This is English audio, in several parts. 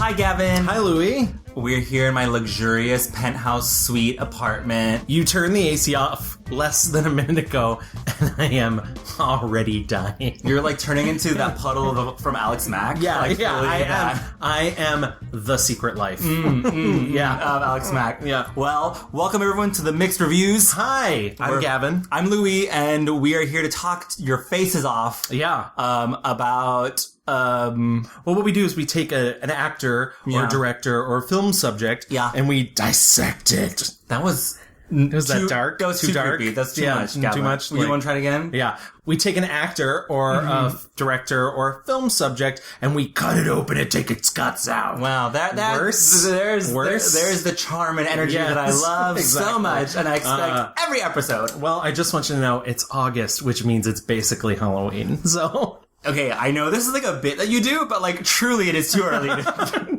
Hi, Gavin. Hi, Louie. We're here in my luxurious penthouse suite apartment. You turned the AC off less than a minute ago, and I am already dying. You're like turning into that puddle from Alex Mack. Yeah, like, I am the secret life. Yeah, of Alex Mack. Yeah. Well, welcome everyone to the Mixed Reviews. Hi, I'm Gavin. I'm Louie, and we are here to talk your faces off. Yeah. About. Well, what we do is we take an actor or director or film subject, and we dissect it. That was that dark? That was too dark. Creepy. That's too much. Gavin. Too much. You want to try it again? Yeah. We take an actor or a director or a film subject and we cut it open and take its guts out. Wow, that worse. There's the charm and energy that I love so much, and I expect every episode. Well, I just want you to know it's August, which means it's basically Halloween. So. Okay, I know this is like a bit that you do, but like truly it is too early.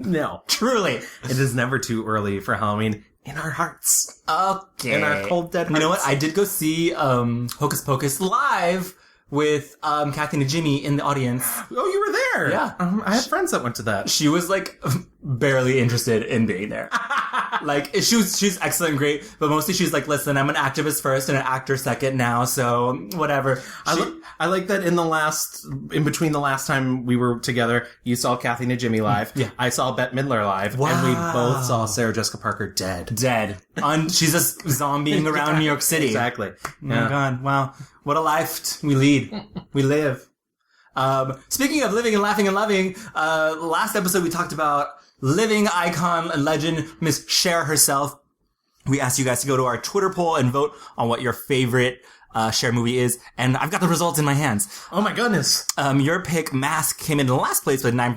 No. Truly. It is never too early for Halloween in our hearts. Okay. In our cold, dead hearts. You know what? I did go see Hocus Pocus live with Kathy and Jimmy in the audience. Oh, you were there? Yeah. I had friends that went to that. She was like barely interested in being there. Like, she's excellent and great, but mostly she's like, listen, I'm an activist first and an actor second now, so whatever. I like that in between the last time we were together, you saw Kathy and Jimmy live. Yeah. I saw Bette Midler live. Wow. And we both saw Sarah Jessica Parker dead. She's just zombieing around New York City. Exactly. Oh my God. Wow. What a life we lead. We live. Speaking of living and laughing and loving, last episode we talked about living icon and legend, Miss Cher herself. We asked you guys to go to our Twitter poll and vote on what your favorite Cher movie is, and I've got the results in my hands. Oh my goodness. Your pick, Mask, came in last place with 9%.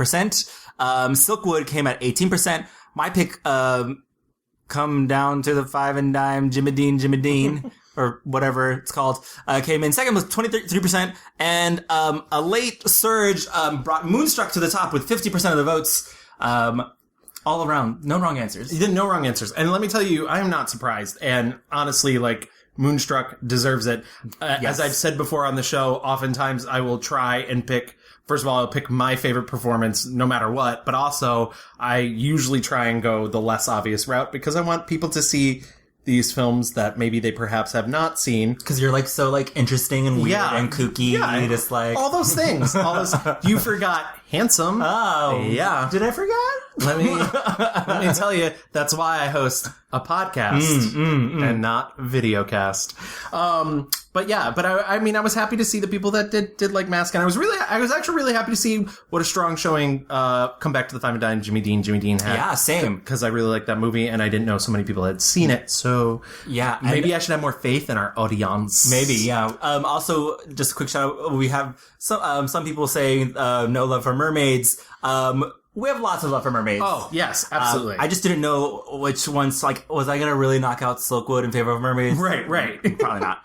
Silkwood came at 18%. My pick, Come Down to the Five and Dime, Jimmy Dean, or whatever it's called, came in second with 23%, and a late surge brought Moonstruck to the top with 50% of the votes. All around, no wrong answers. You did no wrong answers. And let me tell you, I am not surprised. And honestly, like, Moonstruck deserves it. Yes. As I've said before on the show, oftentimes I will try and pick, first of all, I'll pick my favorite performance no matter what, but also I usually try and go the less obvious route because I want people to see these films that maybe they perhaps have not seen. Because you're like so like interesting and weird and kooky. Yeah. And just like all those things. You forgot handsome. Oh. Yeah. Did I forget? Let me tell you, that's why I host a podcast and not videocast. But I mean, I was happy to see the people that did like Mask, and I was actually really happy to see what a strong showing, Come Back to the Five and Dime, Jimmy Dean had. Yeah, same. Because I really liked that movie, and I didn't know so many people had seen it, so yeah, maybe I should have more faith in our audience. Maybe, yeah. Also, just a quick shout out, we have some people saying, no love for mermaids. We have lots of love for mermaids. Oh, yes, absolutely. I just didn't know which ones, like, was I going to really knock out Silkwood in favor of mermaids? Right. Probably not.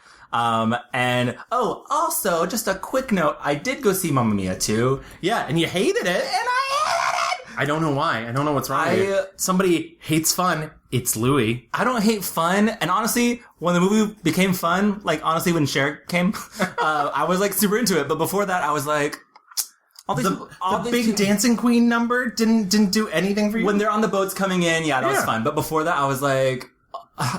Also, just a quick note, I did go see Mamma Mia too. Yeah, and you hated it. And I hated it! I don't know why. I don't know what's wrong with you. Somebody hates fun. It's Louie. I don't hate fun, and honestly, when the movie became fun, like, honestly, when Cher came, I was, like, super into it, but before that, I was like, the big dancing queen number didn't do anything for you? When they're on the boats coming in, that was fun. But before that, I was like,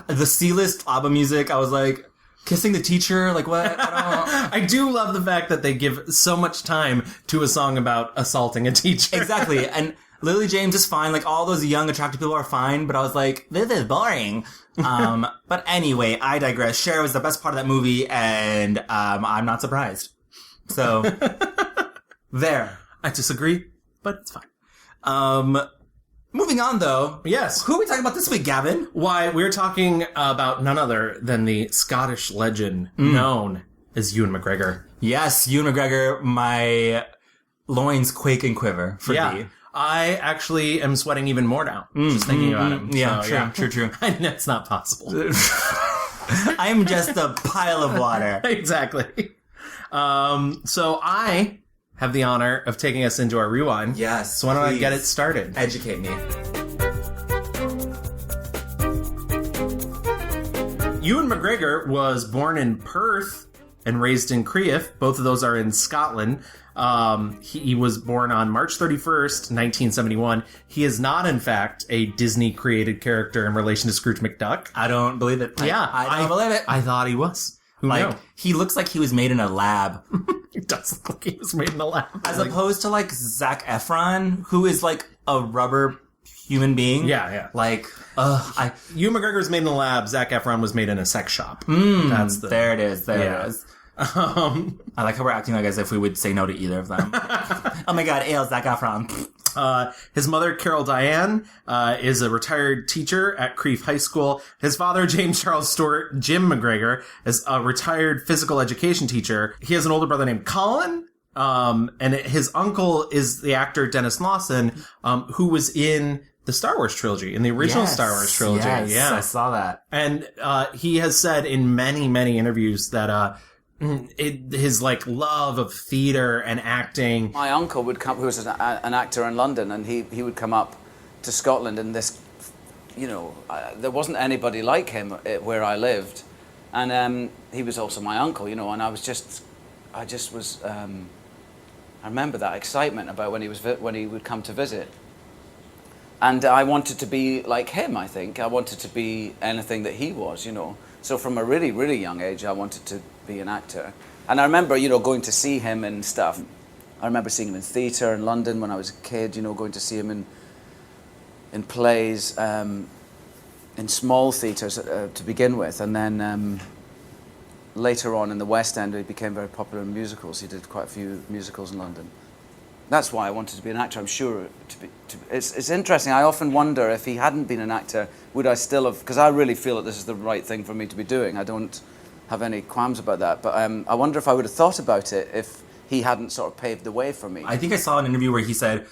the C-list ABBA music, I was like, kissing the teacher, like what? I do love the fact that they give so much time to a song about assaulting a teacher. Exactly. And Lily James is fine. Like all those young, attractive people are fine. But I was like, this is boring. But anyway, I digress. Cher was the best part of that movie, and I'm not surprised. So... There. I disagree, but it's fine. Moving on, though. Yes. Who are we talking about this week, Gavin? Why, we're talking about none other than the Scottish legend known as Ewan McGregor. Yes, Ewan McGregor, my loins quake and quiver for thee. I actually am sweating even more now, just thinking about him. Yeah, so, true. I know it's not possible. I'm just a pile of water. Exactly. So I... have the honor of taking us into our rewind. Yes, so why don't I get it started? Educate me. Ewan McGregor was born in Perth and raised in Crieff. Both of those are in Scotland. He was born on March 31st, 1971. He is not, in fact, a Disney-created character in relation to Scrooge McDuck. I don't believe it. I don't believe it. I thought he was. Who knew? He looks like he was made in a lab. He does look like he was made in a lab. As opposed to, like, Zac Efron, who is, like, a rubber human being. Yeah. Ewan McGregor was made in a lab. Zac Efron was made in a sex shop. There it is. There it is. I like how we're acting like as if we would say no to either of them. Oh my god, Zac Efron. His mother, Carol Diane, is a retired teacher at Crieff High School. His father, James Charles Stewart, Jim McGregor, is a retired physical education teacher. He has an older brother named Colin, and his uncle is the actor Dennis Lawson, who was in the Star Wars trilogy, in the original Star Wars trilogy. Yes, I saw that. And he has said in many, many interviews that his like love of theater and acting. My uncle would come, who was an actor in London, and he would come up to Scotland in this, there wasn't anybody like him where I lived, and he was also my uncle, and I remember that excitement about when he would come to visit, and I wanted to be like him. I think I wanted to be anything that he was, So from a really, really young age, I wanted to be an actor. And I remember, going to see him and stuff. I remember seeing him in theatre in London when I was a kid, going to see him in plays, in small theatres to begin with. And then later on in the West End, he became very popular in musicals. He did quite a few musicals in London. That's why I wanted to be an actor, I'm sure. It's interesting. I often wonder if he hadn't been an actor, would I still have... Because I really feel that this is the right thing for me to be doing. I don't have any qualms about that. But I wonder if I would have thought about it if he hadn't sort of paved the way for me. I think I saw an interview where he said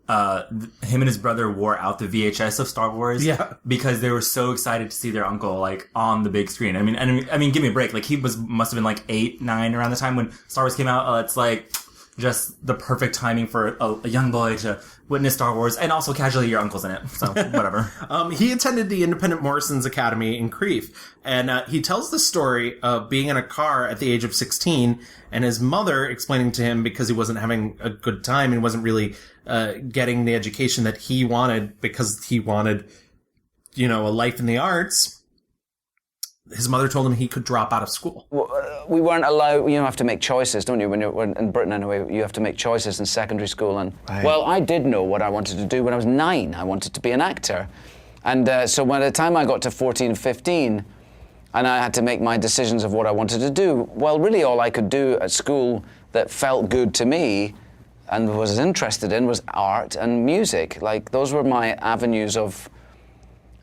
him and his brother wore out the VHS of Star Wars because they were so excited to see their uncle like on the big screen. I mean, give me a break. Like he must have been like 8, 9 around the time when Star Wars came out. It's like just the perfect timing for a young boy to witness Star Wars, and also casually your uncle's in it, so whatever. He attended the Independent Morrison's Academy in Crieff, and he tells the story of being in a car at the age of 16, and his mother explaining to him because he wasn't having a good time and wasn't really getting the education that he wanted because he wanted, a life in the arts. His mother told him he could drop out of school. We weren't allowed, you have to make choices, don't you? When you're in Britain anyway, you have to make choices in secondary school. And well, I did know what I wanted to do when I was 9. I wanted to be an actor. And so by the time I got to 14, 15, and I had to make my decisions of what I wanted to do, well, really all I could do at school that felt good to me and was interested in was art and music. Like, those were my avenues of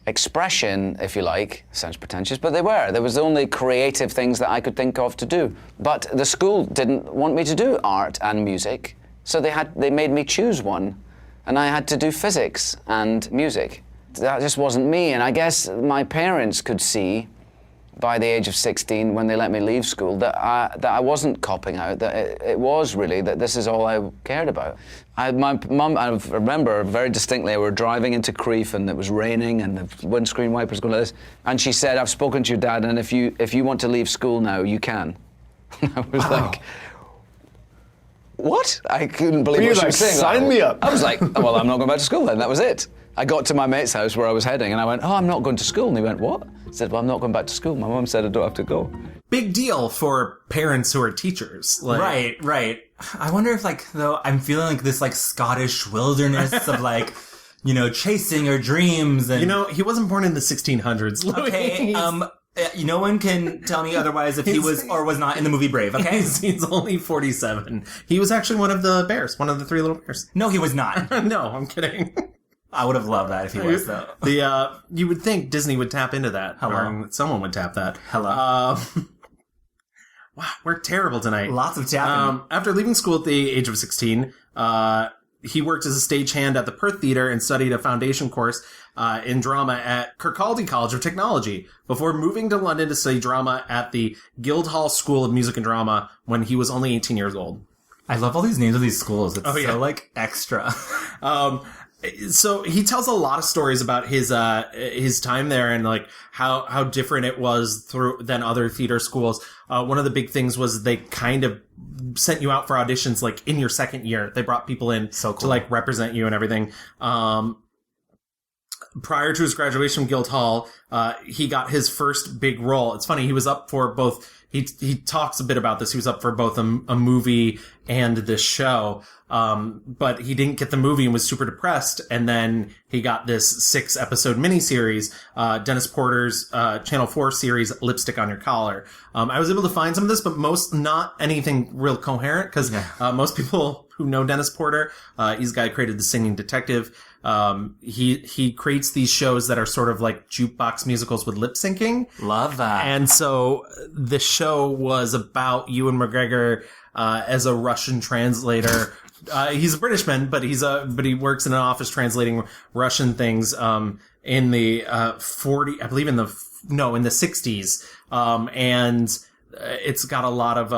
expression, if you like. Sounds pretentious, but they were. There was the only creative things that I could think of to do. But the school didn't want me to do art and music, so they made me choose one, and I had to do physics and music. That just wasn't me, and I guess my parents could see by the age of 16, when they let me leave school, that I wasn't copping out, that it was really, that this is all I cared about. My mum, I remember very distinctly, we were driving into Crieff and it was raining and the windscreen wipers going like this, and she said, I've spoken to your dad, and if you want to leave school now, you can. I was like, what? I couldn't believe what she was saying. Sign me up. I was like, oh, well, I'm not going back to school then. That was it. I got to my mate's house where I was heading, and I went, I'm not going to school. And he went, what? I said, well, I'm not going back to school. My mum said I don't have to go. Big deal for parents who are teachers. Right. I wonder if, though, I'm feeling like this, Scottish wilderness of, chasing your dreams. And he wasn't born in the 1600s, Louis. Okay, no one can tell me otherwise if he was or was not in the movie Brave, okay? He's only 47. He was actually one of the bears, one of the 3 little bears. No, he was not. No, I'm kidding. I would have loved that if he was, though. You would think Disney would tap into that. Hello. Or someone would tap that. Hello. Wow, we're terrible tonight. Lots of tapping. After leaving school at the age of 16, he worked as a stagehand at the Perth Theatre and studied a foundation course in drama at Kirkcaldy College of Technology before moving to London to study drama at the Guildhall School of Music and Drama when he was only 18 years old. I love all these names of these schools. It's so, extra. So he tells a lot of stories about his time there and like how different it was than other theater schools. One of the big things was they kind of sent you out for auditions like in your second year. They brought people in to like represent you and everything. Prior to his graduation from Guildhall, he got his first big role. It's funny, he was up for both. He talks a bit about this. He was up for both a movie and this show. But he didn't get the movie and was super depressed. And then he got this 6-episode miniseries, Dennis Porter's, Channel 4 series, Lipstick on Your Collar. I was able to find some of this, but not anything real coherent, because, most people who know Dennis Porter, he's the guy who created The Singing Detective. He creates these shows that are sort of like jukebox musicals with lip syncing. Love that. And so the show was about Ewan McGregor, as a Russian translator. He's a Britishman, but he works in an office translating Russian things, in the, in the 60s. And it's got a lot of,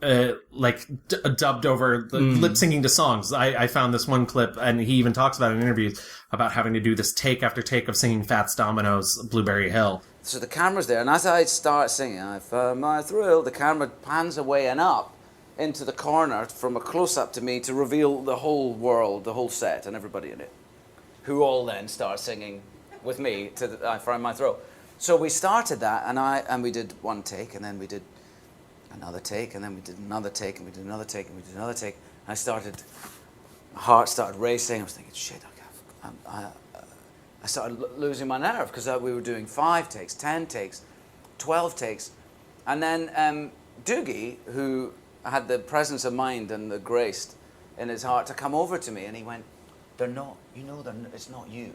dubbed over lip syncing to songs. I found this one clip, and he even talks about it in interviews about having to do this take after take of singing Fats Domino's Blueberry Hill. So the camera's there, and as I start singing, I found my thrill, the camera pans away and up into the corner from a close-up to me to reveal the whole world, the whole set, and everybody in it, who all then start singing with me to I found my thrill. So we started that, and we did one take, and then we did another take, and then we did another take, and we did another take, and we did another take. My heart started racing. I was thinking, shit, I started losing my nerve, because we were doing 5 takes, 10 takes, 12 takes. And then Doogie, who had the presence of mind and the grace in his heart to come over to me, and he went, it's not you.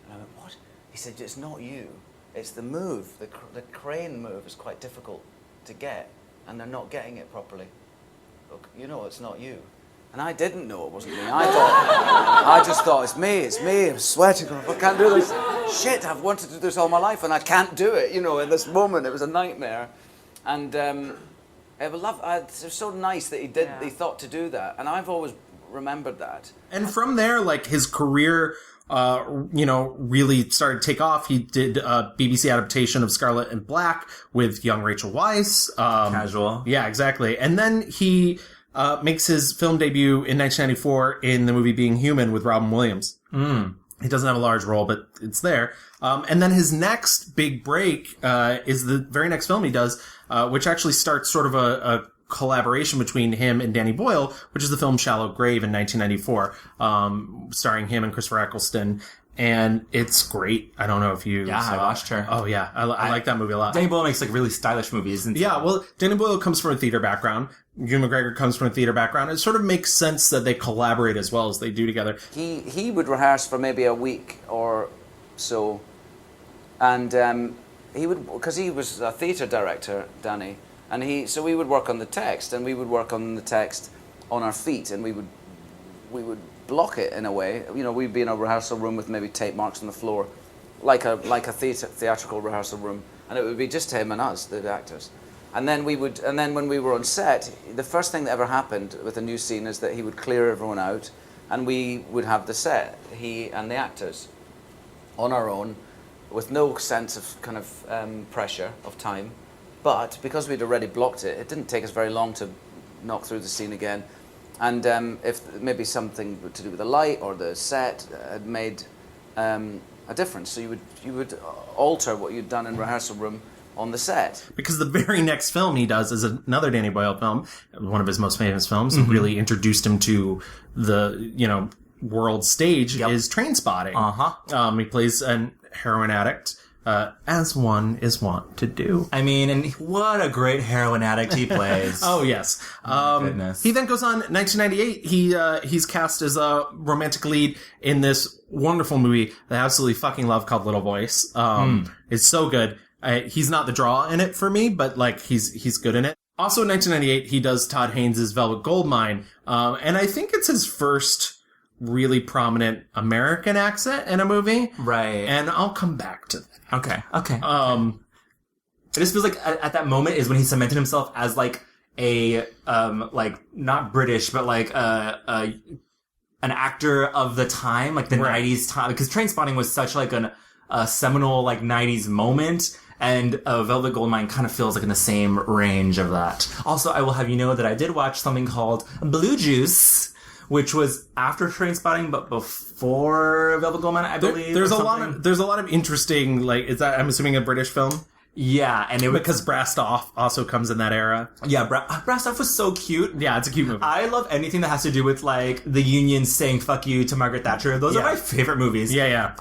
And I went, what? He said, it's not you. It's the move. The crane move is quite difficult to get, and they're not getting it properly. Look, it's not you. And I didn't know it wasn't me. I just thought, it's me, I'm sweating, I can't do this. Shit, I've wanted to do this all my life, and I can't do it, in this moment. It was a nightmare. And it was so nice that he thought to do that. And I've always remembered that. And from there, like, his career, really started to take off. He did a BBC adaptation of Scarlet and Black with young Rachel Weisz. Casual. Yeah, exactly. And then he makes his film debut in 1994 in the movie Being Human with Robin Williams. He doesn't have a large role, but it's there. And then his next big break is the very next film he does, which actually starts sort of a collaboration between him and Danny Boyle, which is the film Shallow Grave in 1994, starring him and Christopher Eccleston. And it's great. I don't know if you I watched her. Oh, yeah. I like that movie a lot. Danny Boyle makes, like, really stylish movies. Yeah, well, Danny Boyle comes from a theater background. Ewan McGregor comes from a theater background. It sort of makes sense that they collaborate as well as they do together. He would rehearse for maybe a week or so. And he would, because he was a theater director, Danny, and so we would work on the text, and we would work on the text on our feet, and we would block it in a way. We'd be in a rehearsal room with maybe tape marks on the floor, like a theatrical rehearsal room, and it would be just him and us, the actors. And then when we were on set, the first thing that ever happened with a new scene is that he would clear everyone out, and we would have the set, he and the actors, on our own, with no sense of kind of pressure of time. But because we'd already blocked it, it didn't take us very long to knock through the scene again. And if maybe something to do with the light or the set had made a difference, so you would alter what you'd done in rehearsal room on the set. Because the very next film he does is another Danny Boyle film, one of his most famous films, really introduced him to the world stage, is Trainspotting. He plays an heroin addict, as one is wont to do. I mean, and what a great heroin addict he plays. Oh, yes. Goodness. He then goes on, 1998, he's cast as a romantic lead in this wonderful movie that I absolutely fucking love called Little Voice. It's so good. He's not the draw in it for me, but, like, he's good in it. Also in 1998, he does Todd Haynes' Velvet Goldmine, and I think it's his first really prominent American accent in a movie. Right. And I'll come back to that. Okay. It just feels like at that moment is when he cemented himself as, like, a, like, not British, but, like, a an actor of the time, like the 90s time, because Trainspotting was such like a seminal like 90s moment. And Velvet Goldmine kind of feels like in the same range of that. Also, I will have you know that I did watch something called Blue Juice, which was after Trainspotting, but before Velvet Goldmine, I believe. There's a lot of interesting, like, is that, I'm assuming, a British film? Yeah, and it was... Because Brastoff also comes in that era. Yeah, Brastoff was so cute. Yeah, it's a cute movie. I love anything that has to do with, like, the Union saying fuck you to Margaret Thatcher. Those are my favorite movies. Yeah.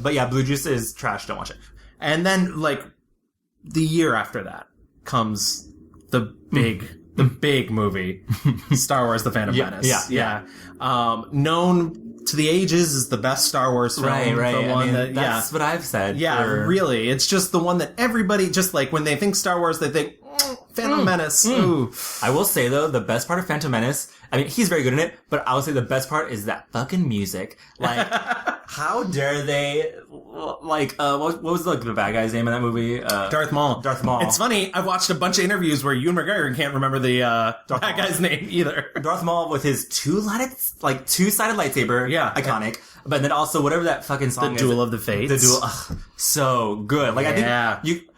But yeah, Blue Juice is trash. Don't watch it. And then, like, the year after that comes the big movie, Star Wars: The Phantom Menace. Yeah. Known to the ages as the best Star Wars film. Right. The one that's what I've said. Yeah, really. It's just the one that everybody, just like when they think Star Wars, they think Phantom Menace. Ooh. I will say though, the best part of Phantom Menace, I mean, he's very good in it, but I will say the best part is that fucking music. Like, how dare they, like, what was like the bad guy's name in that movie? Darth Maul. It's funny, I've watched a bunch of interviews where Ewan McGregor can't remember the bad guy's name either. Darth Maul with his two-sided lightsaber. Yeah. Iconic. But then also whatever that fucking song is. The Duel of the Fates. The Duel, so good. Like, I think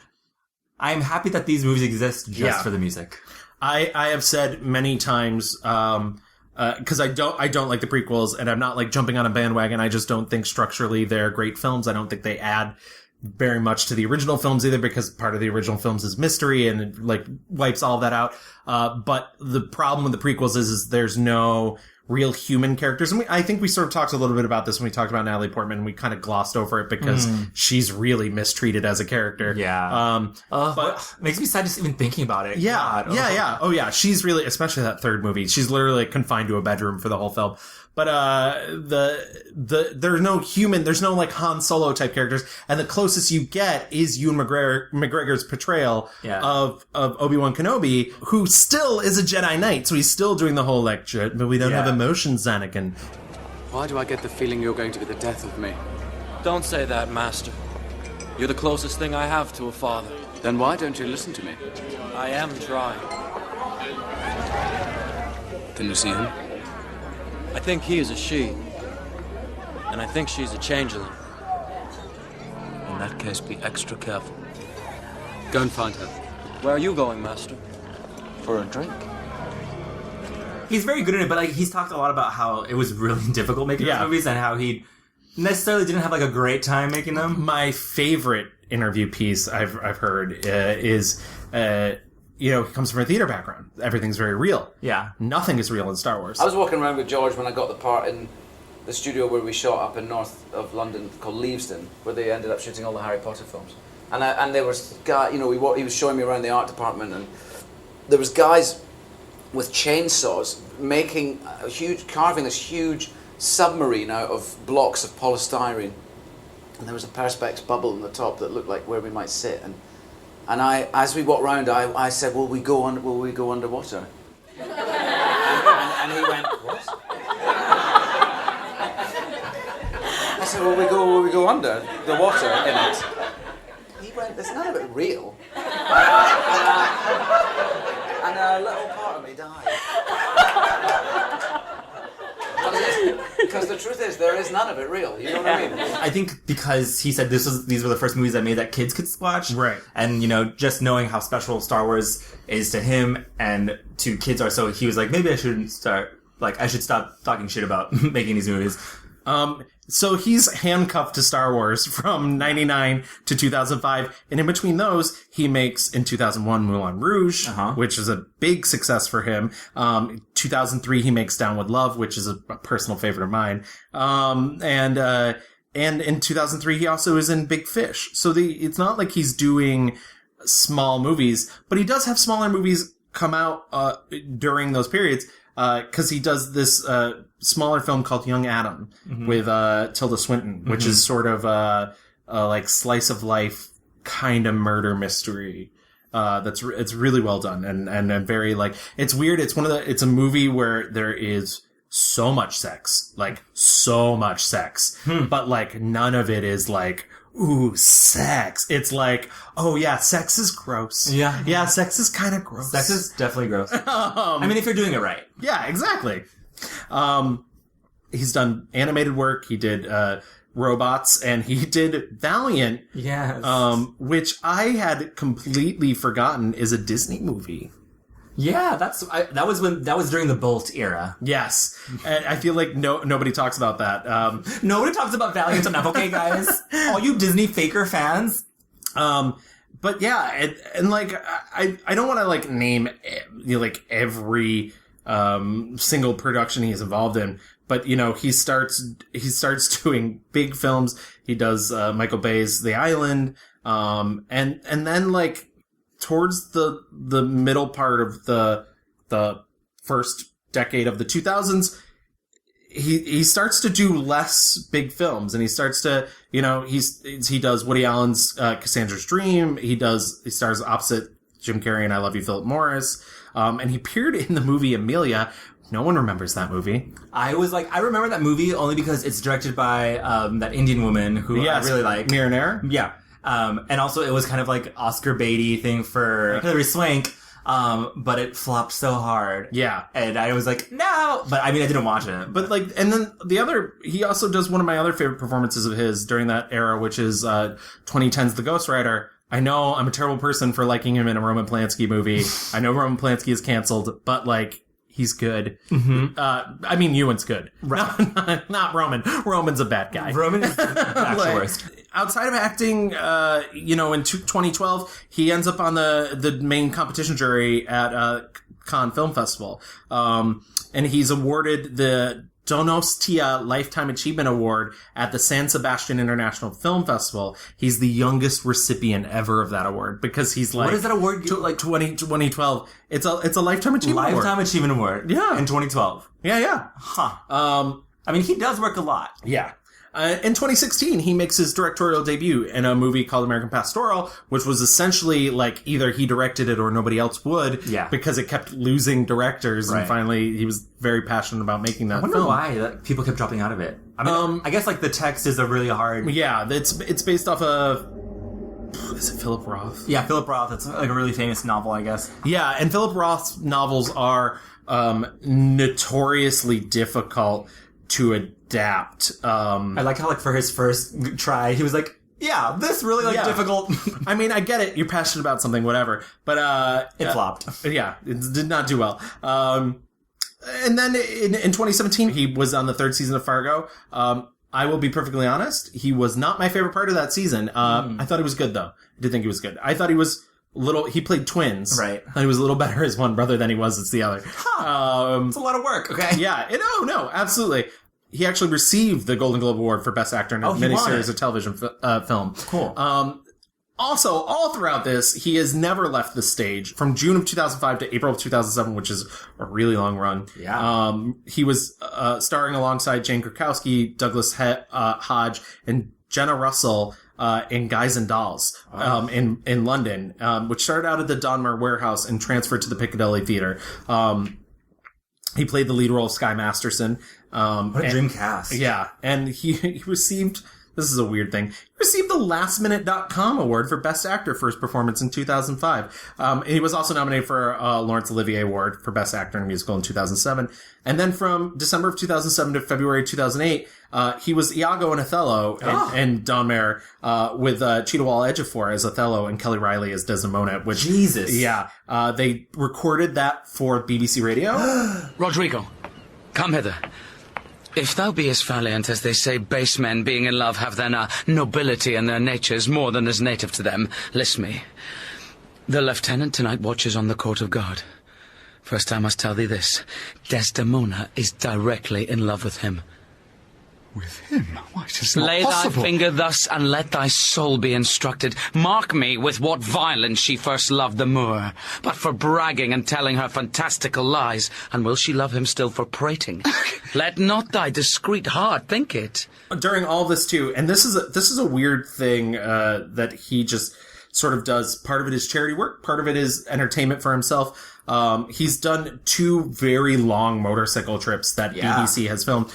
I'm happy that these movies exist just for the music. I have said many times, because I don't like the prequels, and I'm not like jumping on a bandwagon. I just don't think structurally they're great films. I don't think they add very much to the original films either, because part of the original films is mystery and it like wipes all of that out. But the problem with the prequels is there's no real human characters. And I think we sort of talked a little bit about this when we talked about Natalie Portman. We kind of glossed over it because she's really mistreated as a character. Yeah. But it makes me sad just even thinking about it. Yeah. God. Yeah. Oh yeah. She's really, especially that third movie, she's literally confined to a bedroom for the whole film. But, there's no human, there's no like Han Solo type characters. And the closest you get is Ewan McGregor's portrayal of Obi-Wan Kenobi, who still is a Jedi Knight. So he's still doing the whole like, but we don't have emotions, Anakin. Why do I get the feeling you're going to be the death of me? Don't say that, Master. You're the closest thing I have to a father. Then why don't you listen to me? I am trying. Can you see him? I think he is a she. And I think she's a changeling. In that case, be extra careful. Go and find her. Where are you going, Master? For a drink. He's very good in it, but like he's talked a lot about how it was really difficult making those movies and how he necessarily didn't have like a great time making them. My favorite interview piece I've heard is he comes from a theater background. Everything's very real. Yeah. Nothing is real in Star Wars. I was walking around with George when I got the part in the studio where we shot up in north of London called Leavesden, where they ended up shooting all the Harry Potter films. And there was guy, he was showing me around the art department, and there was guys with chainsaws carving this huge submarine out of blocks of polystyrene, and there was a perspex bubble on the top that looked like where we might sit. And I, as we walked round, I said, "Will we go underwater?" and he went, "What?" I said, "Will we go under the water in it?" He went, "There's none of it real." And a little part of me died. Because the truth is, there is none of it real. You know what I mean? I think because he said these were the first movies that made that kids could watch. Right. And, just knowing how special Star Wars is to him and to kids are, so he was like, maybe I should stop talking shit about making these movies. So he's handcuffed to Star Wars from 99 to 2005. And in between those, he makes, in 2001, Moulin Rouge, which is a big success for him. 2003, he makes Down with Love, which is a personal favorite of mine. And in 2003, he also is in Big Fish. So it's not like he's doing small movies, but he does have smaller movies come out, during those periods. Cause he does this, smaller film called Young Adam with, Tilda Swinton, which is sort of, like slice of life kind of murder mystery. It's really well done and very like, it's weird. It's a movie where there is so much sex, but like none of it is like, ooh, sex. It's like, oh yeah, sex is gross. Yeah, sex is kind of gross. Sex is definitely gross. I mean, if you're doing it right. Yeah, exactly. He's done animated work. He did Robots, and he did Valiant. Yes. Which I had completely forgotten is a Disney movie. Yeah, that was during the Bolt era. Yes. And I feel like nobody talks about that. Nobody talks about Valiant enough, okay, guys? All you Disney faker fans. But yeah, and like, I don't want to like name, like every, single production he's involved in, but he starts doing big films. He does, Michael Bay's The Island, and then like, towards the middle part of the first decade of the 2000s, he starts to do less big films, and he starts to, he does Woody Allen's Cassandra's Dream. He stars opposite Jim Carrey and I Love You, Philip Morris. And he appeared in the movie Amelia. No one remembers that movie. I remember that movie only because it's directed by that Indian woman who I really like. Mira Nair? Yeah. And also it was kind of like Oscar baity thing for Hilary Swank, but it flopped so hard. Yeah. And I was like, no! But I mean, I didn't watch it. But like, and then he also does one of my other favorite performances of his during that era, which is 2010's The Ghost Rider. I know I'm a terrible person for liking him in a Roman Polanski movie. I know Roman Polanski is canceled, but like, he's good. Mm-hmm. I mean, Ewan's good. Right. Not Roman. Roman's a bad guy. Roman is actually worst. Outside of acting, in 2012, he ends up on the main competition jury at Cannes Film Festival. And he's awarded the Donostia Lifetime Achievement Award at the San Sebastian International Film Festival. He's the youngest recipient ever of that award because he's like... What is that award? 2012. It's a Lifetime Achievement Award. Lifetime Achievement Award. Yeah. In 2012. Yeah. Huh. I mean, he does work a lot. Yeah. In 2016, he makes his directorial debut in a movie called American Pastoral, which was essentially like either he directed it or nobody else would, because it kept losing directors, and finally he was very passionate about making that film. I wonder why people kept dropping out of it. I mean, I guess like the text is a really hard... Yeah, it's based off of... Is it Philip Roth? Yeah, Philip Roth. It's like a really famous novel, I guess. Yeah, and Philip Roth's novels are notoriously difficult to adapt. I like how, like, for his first try, he was like, yeah, this really, difficult. I mean, I get it. You're passionate about something, whatever. But, it flopped. Yeah, it did not do well. And then in 2017, he was on the third season of Fargo. I will be perfectly honest. He was not my favorite part of that season. I thought he was good, though. I did think he was good. I thought he was he played twins. Right. I thought he was a little better as one brother than he was as the other. It's a lot of work, okay? Yeah. No, absolutely. He actually received the Golden Globe Award for Best Actor in a miniseries of television film. Cool. Also, all throughout this, he has never left the stage. From June of 2005 to April of 2007, which is a really long run. Yeah. He was starring alongside Jane Krakowski, Douglas Hodge, and Jenna Russell in Guys and Dolls in London, which started out at the Donmar Warehouse and transferred to the Piccadilly Theatre. He played the lead role of Sky Masterson. What a dream cast. Yeah, and he received... This is a weird thing. He received the LastMinute.com Award for Best Actor for his performance in 2005. He was also nominated for a Laurence Olivier Award for Best Actor in a Musical in 2007. And then from December of 2007 to February 2008, he was Iago in Othello and Donmar with Chiwetel Ejiofor as Othello and Kelly Riley as Desdemona. Which, Jesus. Yeah. They recorded that for BBC Radio. Rodrigo, come hither. If thou be as valiant as they say base men being in love have their nobility and their natures more than is native to them, list me. The lieutenant tonight watches on the court of guard. First I must tell thee this. Desdemona is directly in love with him. With him? Why, it is not Lay possible. thy finger thus, and let thy soul be instructed. Mark me with what violence she first loved the Moor, but for bragging and telling her fantastical lies, and will she love him still for prating? Let not thy discreet heart think it. During all this too, and this is a weird thing that he just sort of does. Part of it is charity work, part of it is entertainment for himself. He's done 2 very long motorcycle trips that BBC has filmed.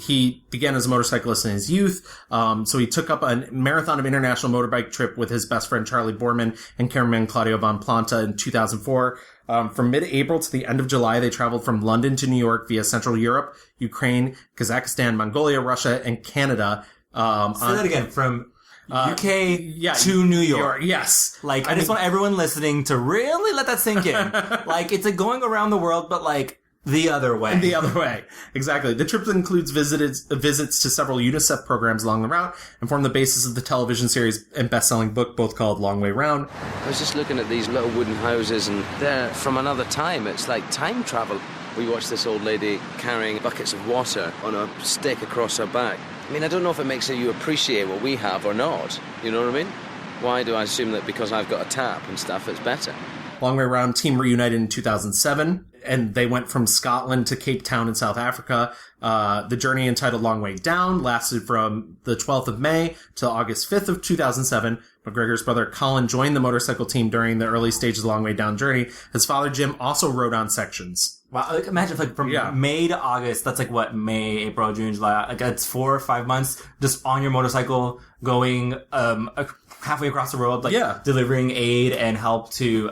He began as a motorcyclist in his youth. So he took up a marathon of international motorbike trip with his best friend Charlie Borman and cameraman Claudio Von Planta in 2004. From mid-April to the end of July, they traveled from London to New York via Central Europe, Ukraine, Kazakhstan, Mongolia, Russia, and Canada. Say that again. From UK to New York. Yes. Like, I just want everyone listening to really let that sink in. Like, it's like going around the world, but like, the other way. The other way. Exactly. The trip includes visits to several UNICEF programs along the route and form the basis of the television series and best-selling book, both called Long Way Round. I was just looking at these little wooden houses, and they're from another time. It's like time travel. We watched this old lady carrying buckets of water on a stick across her back. I mean, I don't know if it makes you appreciate what we have or not. You know what I mean? Why do I assume that because I've got a tap and stuff, it's better? Long Way Round team reunited in 2007, and they went from Scotland to Cape Town in South Africa. The journey, entitled Long Way Down, lasted from the 12th of May to August 5th of 2007. McGregor's brother Colin joined the motorcycle team during the early stages of the Long Way Down journey. His father Jim also rode on sections. Wow, like, imagine if, like, from May to August, that's like what, May, April, June, July, like that's 4 or 5 months just on your motorcycle going halfway across the world, like delivering aid and help to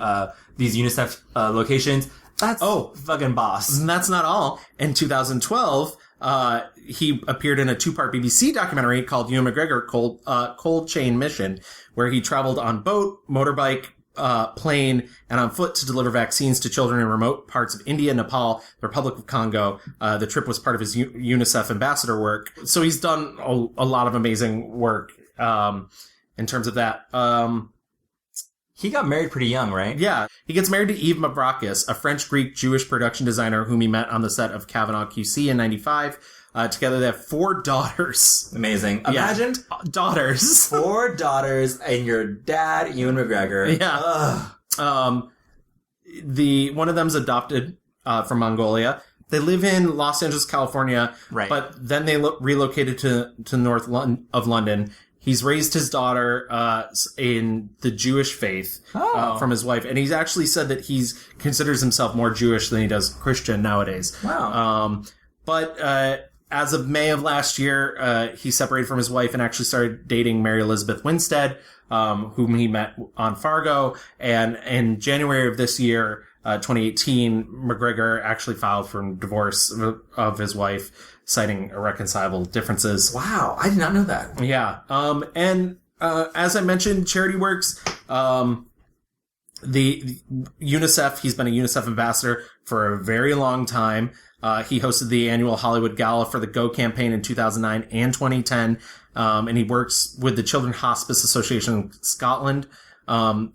these UNICEF locations. That's fucking boss. And that's not all. In 2012, he appeared in a 2-part BBC documentary called Ewan McGregor Cold Chain Mission, where he traveled on boat, motorbike, plane, and on foot to deliver vaccines to children in remote parts of India, Nepal, the Republic of Congo. The trip was part of his UNICEF ambassador work. So he's done a lot of amazing work in terms of that. He got married pretty young, right? Yeah. He gets married to Eve Mavrakis, a French-Greek-Jewish production designer whom he met on the set of Kavanaugh QC in 95. Together they have 4 daughters. Amazing. Imagine daughters. 4 daughters and your dad, Ewan McGregor. Yeah. One of them's adopted from Mongolia. They live in Los Angeles, California. Right. But then they relocated to north of London. He's raised his daughter in the Jewish faith from his wife, and he's actually said that he's considers himself more Jewish than he does Christian nowadays. Wow. But as of May of last year, he separated from his wife and actually started dating Mary Elizabeth Winstead, whom he met on Fargo. And in January of this year, 2018, McGregor actually filed for divorce of his wife, citing irreconcilable differences. Wow, I did not know that. Yeah. And as I mentioned, charity works. The UNICEF, he's been a UNICEF ambassador for a very long time. He hosted the annual Hollywood Gala for the Go campaign in 2009 and 2010. And he works with the Children's Hospice Association in Scotland. And,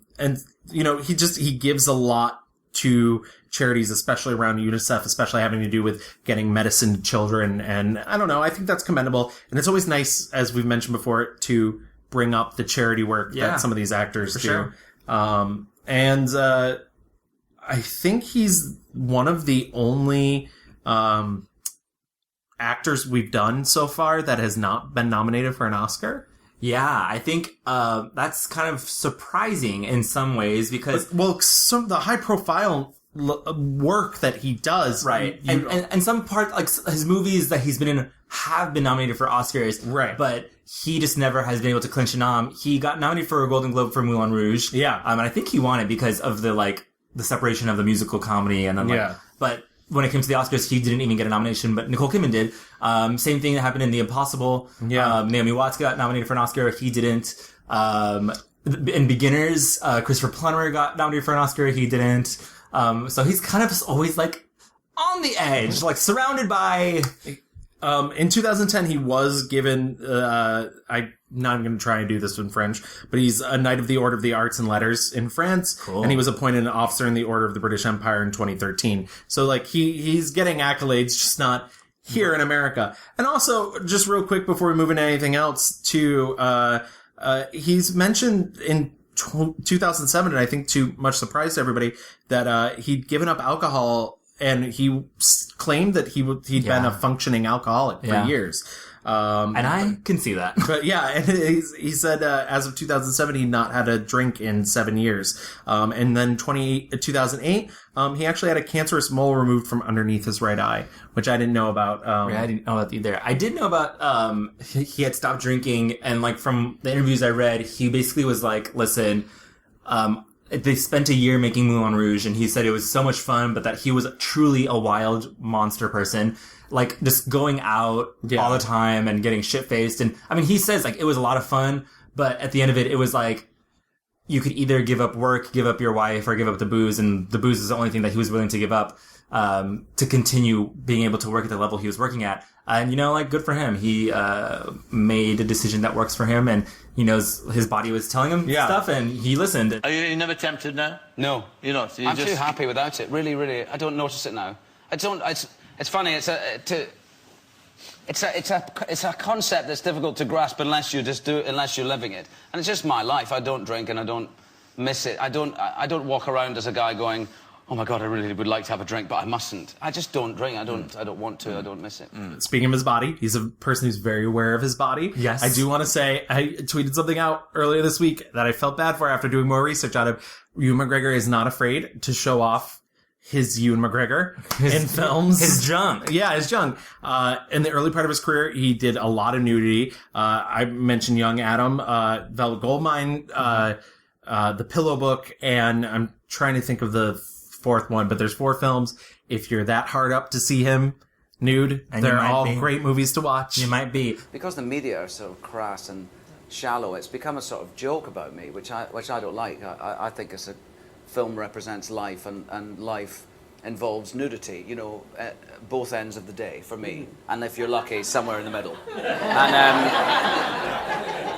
you know, he gives a lot to charities, especially around UNICEF, especially having to do with getting medicine to children. And I don't know, I think that's commendable. And it's always nice, as we've mentioned before, to bring up the charity work that some of these actors do. Sure. I think he's one of the only actors we've done so far that has not been nominated for an Oscar. Yeah, I think that's kind of surprising in some ways because... some of the high-profile work that he does... Right. And some part, like, his movies that he's been in have been nominated for Oscars. Right. But he just never has been able to clinch a nom. He got nominated for a Golden Globe for Moulin Rouge. Yeah. And I think he won it because of the separation of the musical comedy and then, But when it came to the Oscars, he didn't even get a nomination, but Nicole Kidman did. Same thing that happened in The Impossible. Yeah. Naomi Watts got nominated for an Oscar. He didn't. In Beginners, Christopher Plummer got nominated for an Oscar. He didn't. So he's kind of always on the edge, surrounded by... In 2010, he was given, I'm not going to try and do this in French, but he's a Knight of the Order of the Arts and Letters in France. Cool. And he was appointed an officer in the Order of the British Empire in 2013. So, he's getting accolades, just not here in America. And also, just real quick before we move into anything else, he's mentioned in 2007, and I think to much surprise to everybody, that he'd given up alcohol. And he claimed that he'd been a functioning alcoholic for years. And I can see that. But and he said as of 2007, he'd not had a drink in 7 years. And then 2008, he actually had a cancerous mole removed from underneath his right eye, which I didn't know about. I didn't know that either. I did know about he had stopped drinking, and from the interviews I read, he basically was like, listen, they spent a year making Moulin Rouge, and he said it was so much fun, but that he was truly a wild monster person. Like, just going out all the time and getting shit-faced. And, I mean, he says, like, it was a lot of fun, but at the end of it was like, you could either give up work, give up your wife, or give up the booze, and the booze is the only thing that he was willing to give up, to continue being able to work at the level he was working at. And, like, good for him. He, made a decision that works for him, and he knows his body was telling him stuff, and he listened. Are you never tempted now? No. You're not? So I'm too happy without it. Really, really. I don't notice it now. It's funny. It's a concept that's difficult to grasp unless you're living it. And it's just my life. I don't drink and I don't miss it. I don't walk around as a guy going, oh my God, I really would like to have a drink, but I mustn't. I just don't drink. I don't want to. I don't miss it. Speaking of his body, he's a person who's very aware of his body. Yes. I do want to say, I tweeted something out earlier this week that I felt bad for after doing more research on him. Ewan McGregor is not afraid to show off his Ewan McGregor in films. His junk. Yeah, his junk. In the early part of his career, he did a lot of nudity. I mentioned Young Adam, Velvet Goldmine, The Pillow Book, and I'm trying to think of the fourth one, but there's 4 films. If you're that hard up to see him nude, and they're all great movies to watch. You might be. Because the media are so crass and shallow, it's become a sort of joke about me, which I don't like. I think it's a film represents life, and life involves nudity, at both ends of the day for me. And if you're lucky, somewhere in the middle.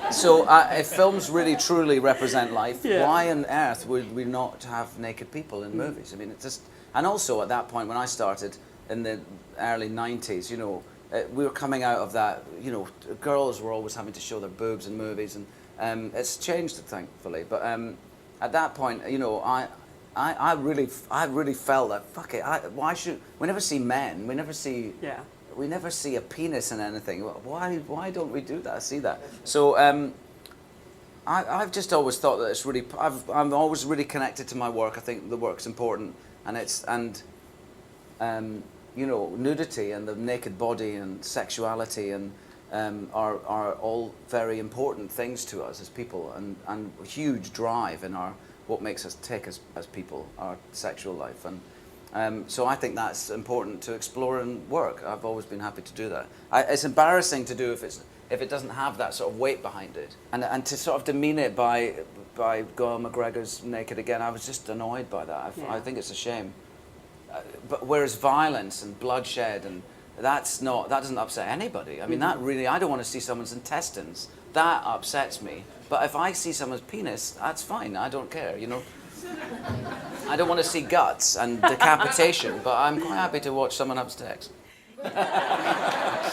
And so if films really truly represent life, why on earth would we not have naked people in movies? I mean, it's just... And also at that point when I started in the early 90s, we were coming out of that, girls were always having to show their boobs in movies, and it's changed, thankfully. But at that point, I really felt that, fuck it, why should... We never see men, we never see... Yeah. We never see a penis in anything. Why don't we do that? See that? So I've just always thought that it's really... I'm always really connected to my work. I think the work's important, and nudity and the naked body and sexuality and are all very important things to us as people, and a huge drive in what makes us tick as people, our sexual life. And so I think that's important to explore in work. I've always been happy to do that. It's embarrassing to do if it doesn't have that sort of weight behind it. And to sort of demean it by Ewan McGregor's naked again, I was just annoyed by that. I think it's a shame. But whereas violence and bloodshed, and that doesn't upset anybody. I mean, that really, I don't want to see someone's intestines. That upsets me. But if I see someone's penis, that's fine. I don't care, I don't want to see guts and decapitation, but I'm quite happy to watch someone have sex.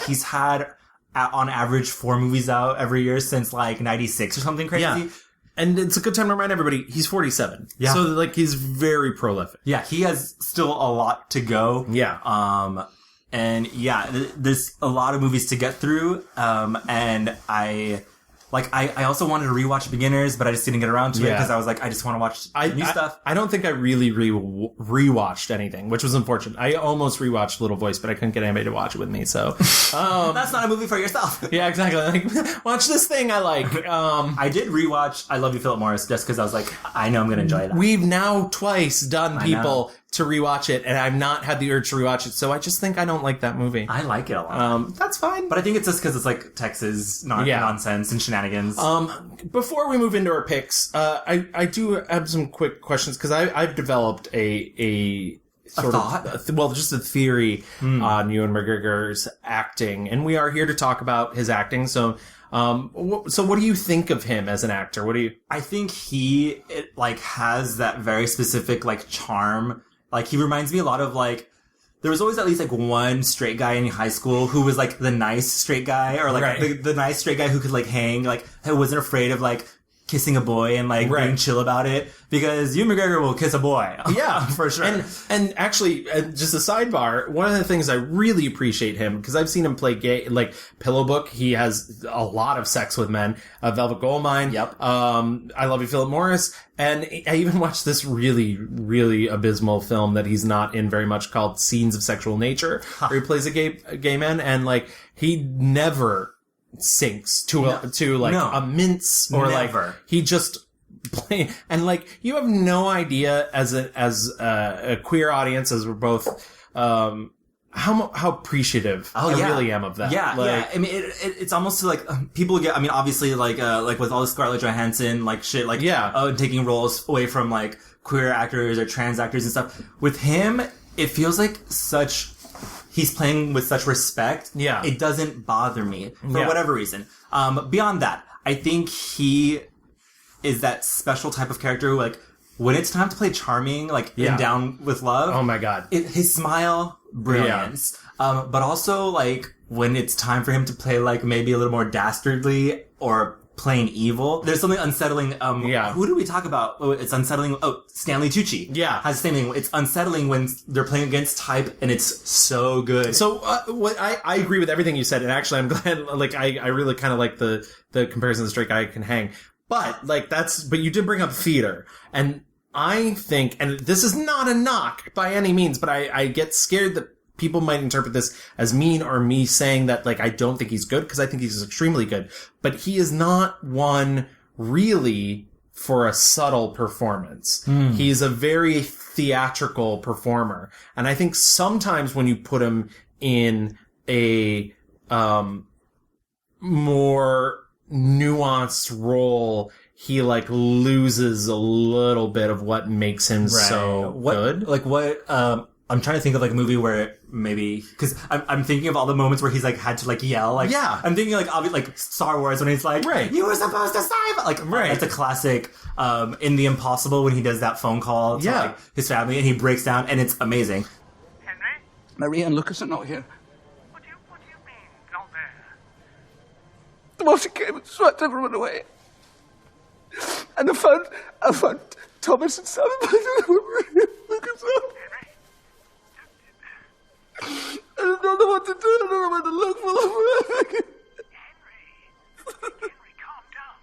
He's had, on average, 4 movies out every year since, 96 or something crazy. Yeah. And it's a good time to remind everybody, he's 47. Yeah. So, he's very prolific. Yeah, he has still a lot to go. Yeah. And there's a lot of movies to get through. And I also wanted to rewatch Beginners, but I just didn't get around to it because I was like, I just want to watch new stuff. I don't think I really rewatched anything, which was unfortunate. I almost rewatched Little Voice, but I couldn't get anybody to watch it with me. So that's not a movie for yourself. Yeah, exactly. Watch this thing I like. I did rewatch I Love You, Philip Morris, just because I was like, I know I'm going to enjoy that. We've now twice done people to rewatch it, and I've not had the urge to rewatch it, so I just think I don't like that movie. I like it a lot. That's fine. But I think it's just because it's Texas nonsense and shenanigans. Before we move into our picks, I do have some quick questions, because I've developed a sort of just a theory on Ewan McGregor's acting, and we are here to talk about his acting. So what do you think of him as an actor? I think he has that very specific charm. He reminds me a lot of there was always at least one straight guy in high school who was the nice straight guy, or the nice straight guy who could hang, who wasn't afraid of kissing a boy and being chill about it, because Ewan McGregor will kiss a boy. Yeah, for sure. And actually, just a sidebar, one of the things I really appreciate him, because I've seen him play gay, Pillow Book, he has a lot of sex with men, Velvet Goldmine, I Love You, Philip Morris, and I even watched this really, really abysmal film that he's not in very much called Scenes of Sexual Nature, where he plays a gay man, and he never sinks to a mince, or never. He just playing, and like you have no idea as a queer audience, as we're both, how appreciative I really am of that. Yeah, like, I mean, it's almost like people get. I mean, obviously, like with all the Scarlett Johansson like shit, like taking roles away from like queer actors or trans actors and stuff. With him, it feels like he's playing with such respect. Yeah, it doesn't bother me for whatever reason. Beyond that, I think he is that special type of character who, like, when it's time to play charming, like in Down with Love. Oh my god, his smile. Brilliance. But also, like, when it's time for him to play, like, maybe a little more dastardly or plain evil, there's something unsettling. Who do we talk about? Oh, it's unsettling. Oh, Stanley Tucci. Yeah. Has the same thing. It's unsettling when they're playing against type, and it's so good. So, what I agree with everything you said, and actually I'm glad, like, I really kind of like the comparison the straight guy can hang. But, like, but you did bring up theater, and I think, and this is not a knock by any means, but I get scared that people might interpret this as mean or me saying that, like, I don't think he's good, because I think he's extremely good. But he is not one really for a subtle performance. He's a very theatrical performer. And I think sometimes when you put him in a more nuanced role, he like loses a little bit of what makes him so good. Like what? I'm trying to think of like a movie where maybe because I'm thinking of all the moments where he's like had to like yell. Like I'm thinking like obviously like Star Wars when he's like you were supposed to save like that's a classic. In The Impossible when he does that phone call to like his family and he breaks down and it's amazing. Henry? Maria and Lucas are not here. What do you mean, not there? The Martian came and swept everyone away. And I found Thomas and Sam and Lucas up. I don't know what to do. I don't know where to look for them. Henry, calm down.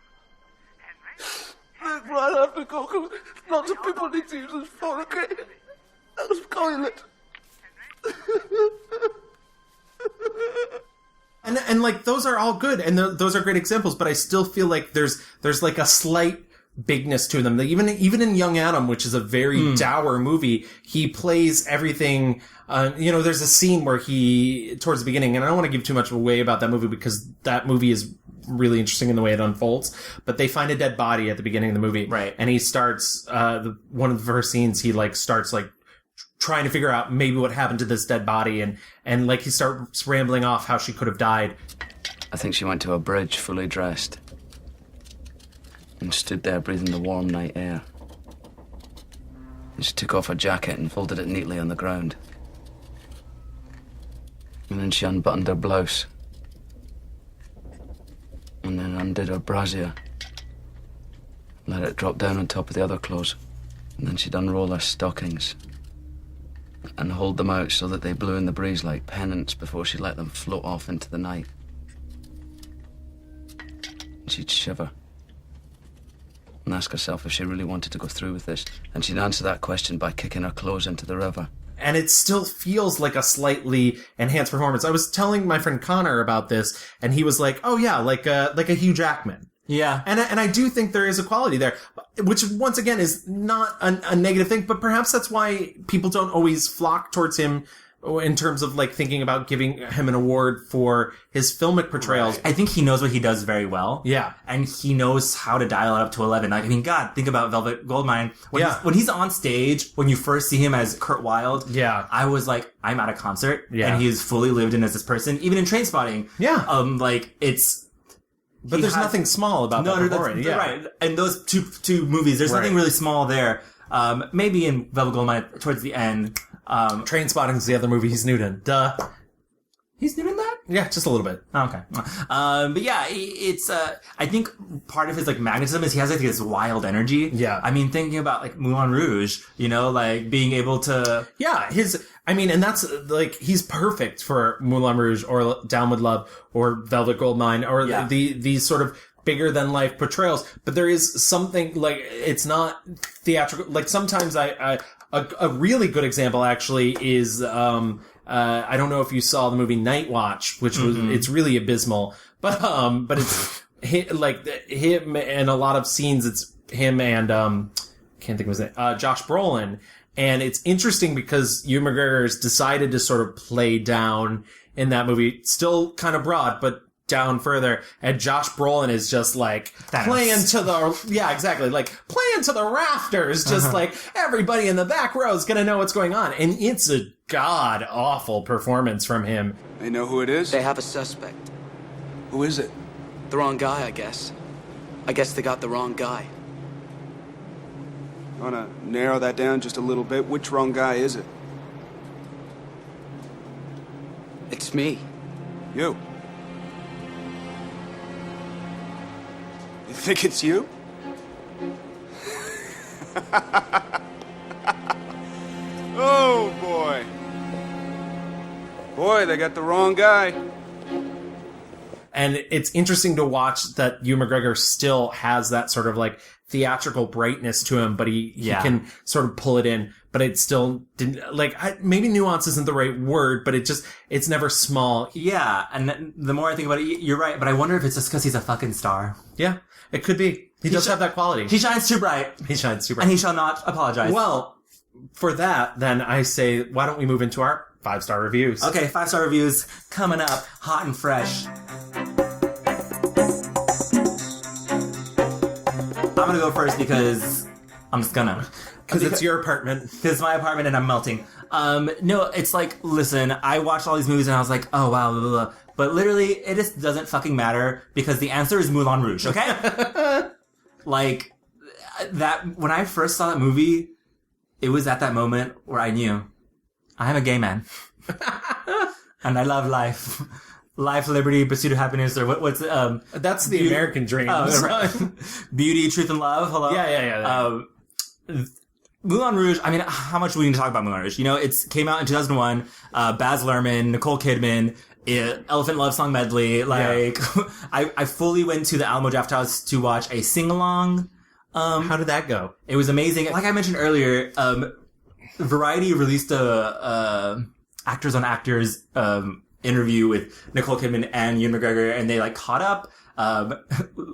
Henry? Right, I have to go because lots of people need to use this phone, okay? I was toilet. And like those are all good, and those are great examples. But I still feel like there's like a slight bigness to them. Like even in Young Adam, which is a very dour movie, he plays everything. There's a scene where towards the beginning, and I don't want to give too much away about that movie because that movie is really interesting in the way it unfolds. But they find a dead body at the beginning of the movie, right? And he starts one of the first scenes. He like starts like trying to figure out maybe what happened to this dead body, and like he starts rambling off how she could have died. I think she went to a bridge fully dressed and stood there breathing the warm night air. And she took off her jacket and folded it neatly on the ground. And then she unbuttoned her blouse. And then undid her brassiere. Let it drop down on top of the other clothes. And then she'd unroll her stockings and hold them out so that they blew in the breeze like pennants before she let them float off into the night. And she'd shiver and ask herself if she really wanted to go through with this. And she'd answer that question by kicking her clothes into the river. And it still feels like a slightly enhanced performance. I was telling my friend Connor about this, and he was like, "Oh yeah, like a Hugh Jackman." Yeah, and I do think there is a quality there, which once again is not a negative thing, but perhaps that's why people don't always flock towards him in terms of like thinking about giving him an award for his filmic portrayals. Right. I think he knows what he does very well. Yeah, and he knows how to dial it up to 11. Like, I mean, God, think about Velvet Goldmine. When he's on stage, when you first see him as Kurt Wilde, I was like, I'm at a concert, and he's fully lived in as this person. Even in Trainspotting, But there's nothing small about that performance. Right. And those two movies, there's nothing really small there. Maybe in Velvet Goldmine towards the end. Trainspotting is the other movie he's nude in. Duh. He's nude in that? Yeah, just a little bit. Okay. But yeah, it's, I think part of his, like, magnetism is he has, like, this wild energy. Yeah. I mean, thinking about, like, Moulin Rouge, like, being able to... Yeah, and that's, like, he's perfect for Moulin Rouge or Down with Love or Velvet Goldmine or these sort of bigger than life portrayals. But there is something, like, it's not theatrical. Like, sometimes a really good example, actually, is, I don't know if you saw the movie Night Watch, which was, it's really abysmal, but it's, like, him in a lot of scenes, him and can't think of his name, Josh Brolin. And it's interesting because Ewan McGregor has decided to sort of play down in that movie, still kind of broad, but down further. And Josh Brolin is just like playing to the rafters, just like everybody in the back row is going to know what's going on. And it's a god awful performance from him. They know who it is? They have a suspect. Who is it? The wrong guy, I guess. I guess they got the wrong guy. I want to narrow that down just a little bit. Which wrong guy is it? It's me. You. You think it's you? Oh, boy. Boy, they got the wrong guy. And it's interesting to watch that Ewan McGregor still has that sort of like theatrical brightness to him, but he can sort of pull it in. But it still didn't, maybe nuance isn't the right word, but it's never small. Yeah, and the more I think about it, you're right, but I wonder if it's just because he's a fucking star. Yeah, it could be. He does have that quality. He shines too bright. And he shall not apologize. Well, for that, then I say, why don't we move into our 5-star reviews? Okay, 5-star reviews coming up, hot and fresh. I'm gonna go first because I'm just gonna. Because it's your apartment. Because it's my apartment and I'm melting. No, it's like, listen, I watched all these movies and I was like, oh wow, blah, blah, blah. But literally, it just doesn't fucking matter because the answer is Moulin Rouge, okay? Like, that, when I first saw that movie, it was at that moment where I knew, I am a gay man. And I love life. Life, liberty, pursuit of happiness, or what's that's the American dream. Right. Beauty, truth, and love. Hello. Yeah. Moulin Rouge. I mean, how much do we need to talk about Moulin Rouge? You know, it came out in 2001. Baz Luhrmann, Nicole Kidman, Elephant Love Song medley. Like, I fully went to the Alamo Drafthouse to watch a sing along. How did that go? It was amazing. Like I mentioned earlier, Variety released a actors on actors interview with Nicole Kidman and Ewan McGregor, and they like caught up.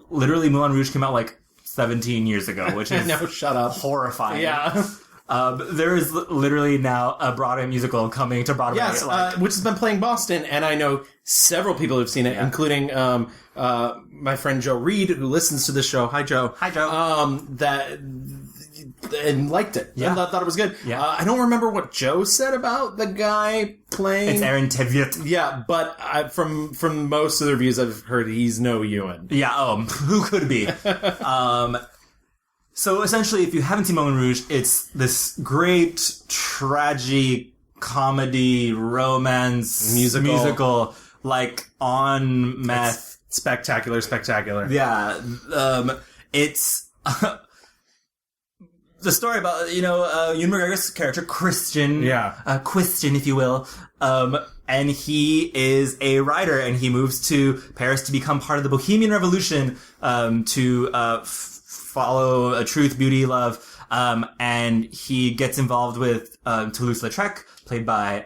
Literally, Moulin Rouge came out like 17 years ago, which is no, shut up, horrifying. Yeah. There is literally now a Broadway musical coming to Broadway. Yes, which has been playing Boston, and I know several people who've seen it, including my friend Joe Reed, who listens to this show. Hi, Joe. Hi, Joe. And liked it. Yeah. Thought it was good. Yeah. I don't remember what Joe said about the guy playing. It's Aaron Tveit. Yeah, but from most of the reviews I've heard, he's no Ewan. Yeah, who could be? So essentially, if you haven't seen Moulin Rouge, it's this great tragic comedy romance musical like on meth. It's spectacular. Yeah. It's the story about, Ewan McGregor's character, Christian. Yeah. Christian, if you will. And he is a writer, and he moves to Paris to become part of the Bohemian Revolution, to follow truth, beauty, love. And he gets involved with Toulouse-Lautrec, played by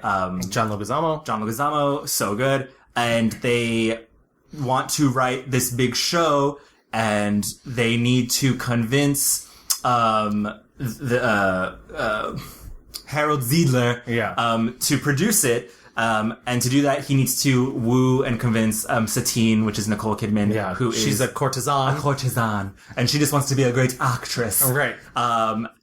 John Leguizamo, so good. And they want to write this big show, and they need to convince Harold Ziedler to produce it. And to do that, he needs to woo and convince Satine, which is Nicole Kidman, she's a courtesan. And she just wants to be a great actress. Right.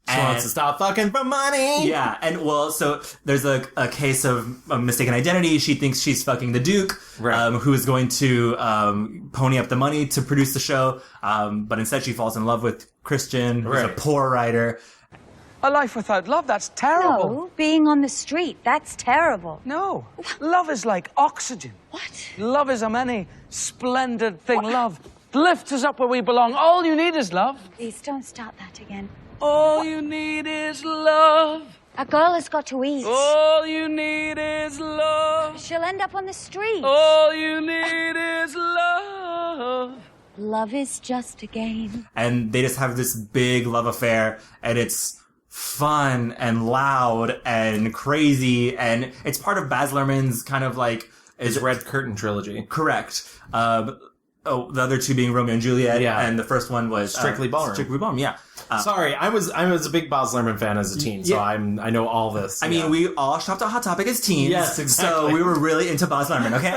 She wants to stop fucking for money. Yeah, and so there's a case of mistaken identity. She thinks she's fucking the Duke, who is going to pony up the money to produce the show. But instead she falls in love with Christian, who's a poor writer. A life without love, that's terrible. No, being on the street, that's terrible. No, love is like oxygen. What? Love is a many splendid thing. What? Love lifts us up where we belong. All you need is love. Please don't start that again. All you need is love. A girl has got to eat. All you need is love. She'll end up on the street. All you need is love. Love is just a game. And they just have this big love affair, and it's fun and loud and crazy, and it's part of Baz Luhrmann's kind of like his Red Curtain trilogy. Correct. the other two being Romeo and Juliet, and the first one was Strictly Ballroom. Strictly Ballroom, yeah. Sorry, I was a big Baz Luhrmann fan as a teen, so I know all this. I mean, we all shopped at Hot Topic as teens, yes, exactly. So we were really into Baz Luhrmann, okay?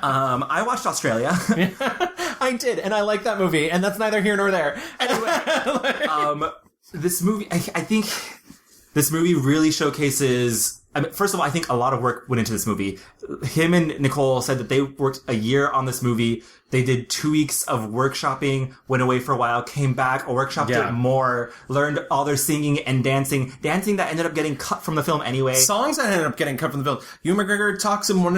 I watched Australia. I did, and I like that movie, and that's neither here nor there. Anyway, this movie, I think this movie really showcases... I mean, first of all, I think a lot of work went into this movie. Him and Nicole said that they worked a year on this movie. They did 2 weeks of workshopping, went away for a while, came back, workshopped it more, learned all their singing and dancing that ended up getting cut from the film anyway. Songs that ended up getting cut from the film. Ewan McGregor talks in one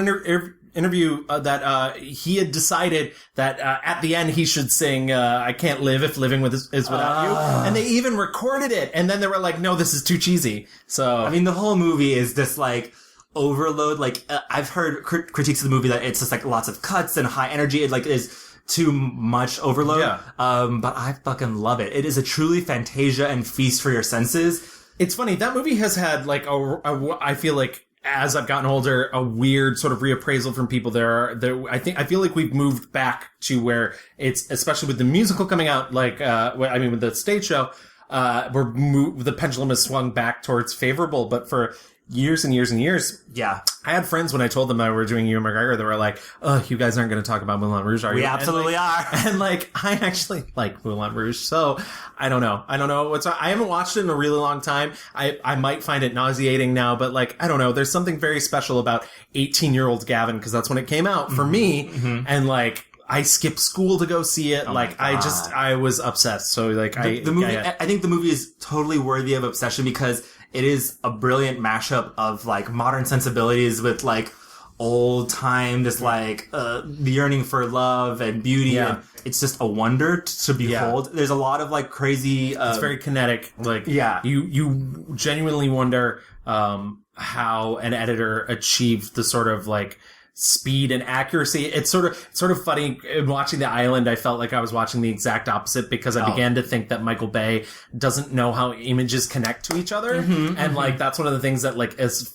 interview that he had decided that at the end he should sing I Can't Live If Living is Without You. And they even recorded it. And then they were like, no, this is too cheesy. So I mean, the whole movie is just like overload. Like I've heard critiques of the movie that it's just like lots of cuts and high energy. It like is too much overload. Yeah. But I fucking love it. It is a truly fantasia and feast for your senses. It's funny. That movie has had like I feel like as I've gotten older, a weird sort of reappraisal from people. I feel like we've moved back to where it's, especially with the musical coming out, like, with the stage show, the pendulum has swung back towards favorable, but for years and years and years. Yeah. I had friends when I told them that we were doing Ewan McGregor, they were like, oh, you guys aren't going to talk about Moulin Rouge, are you? We absolutely are. And like, I actually like Moulin Rouge, so I don't know. I haven't watched it in a really long time. I might find it nauseating now, but like, I don't know. There's something very special about 18-year-old Gavin, because that's when it came out for me. Mm-hmm. And like, I skipped school to go see it. I was obsessed. So like, the movie, I think the movie is totally worthy of obsession because it is a brilliant mashup of like modern sensibilities with like old time, just like the yearning for love and beauty. Yeah. And it's just a wonder to behold. Yeah. There's a lot of like crazy. It's very kinetic. Like you genuinely wonder how an editor achieved the sort of like speed and accuracy. It's sort of funny. In watching The Island, I felt like I was watching the exact opposite because I began to think that Michael Bay doesn't know how images connect to each other. And like, that's one of the things that like, as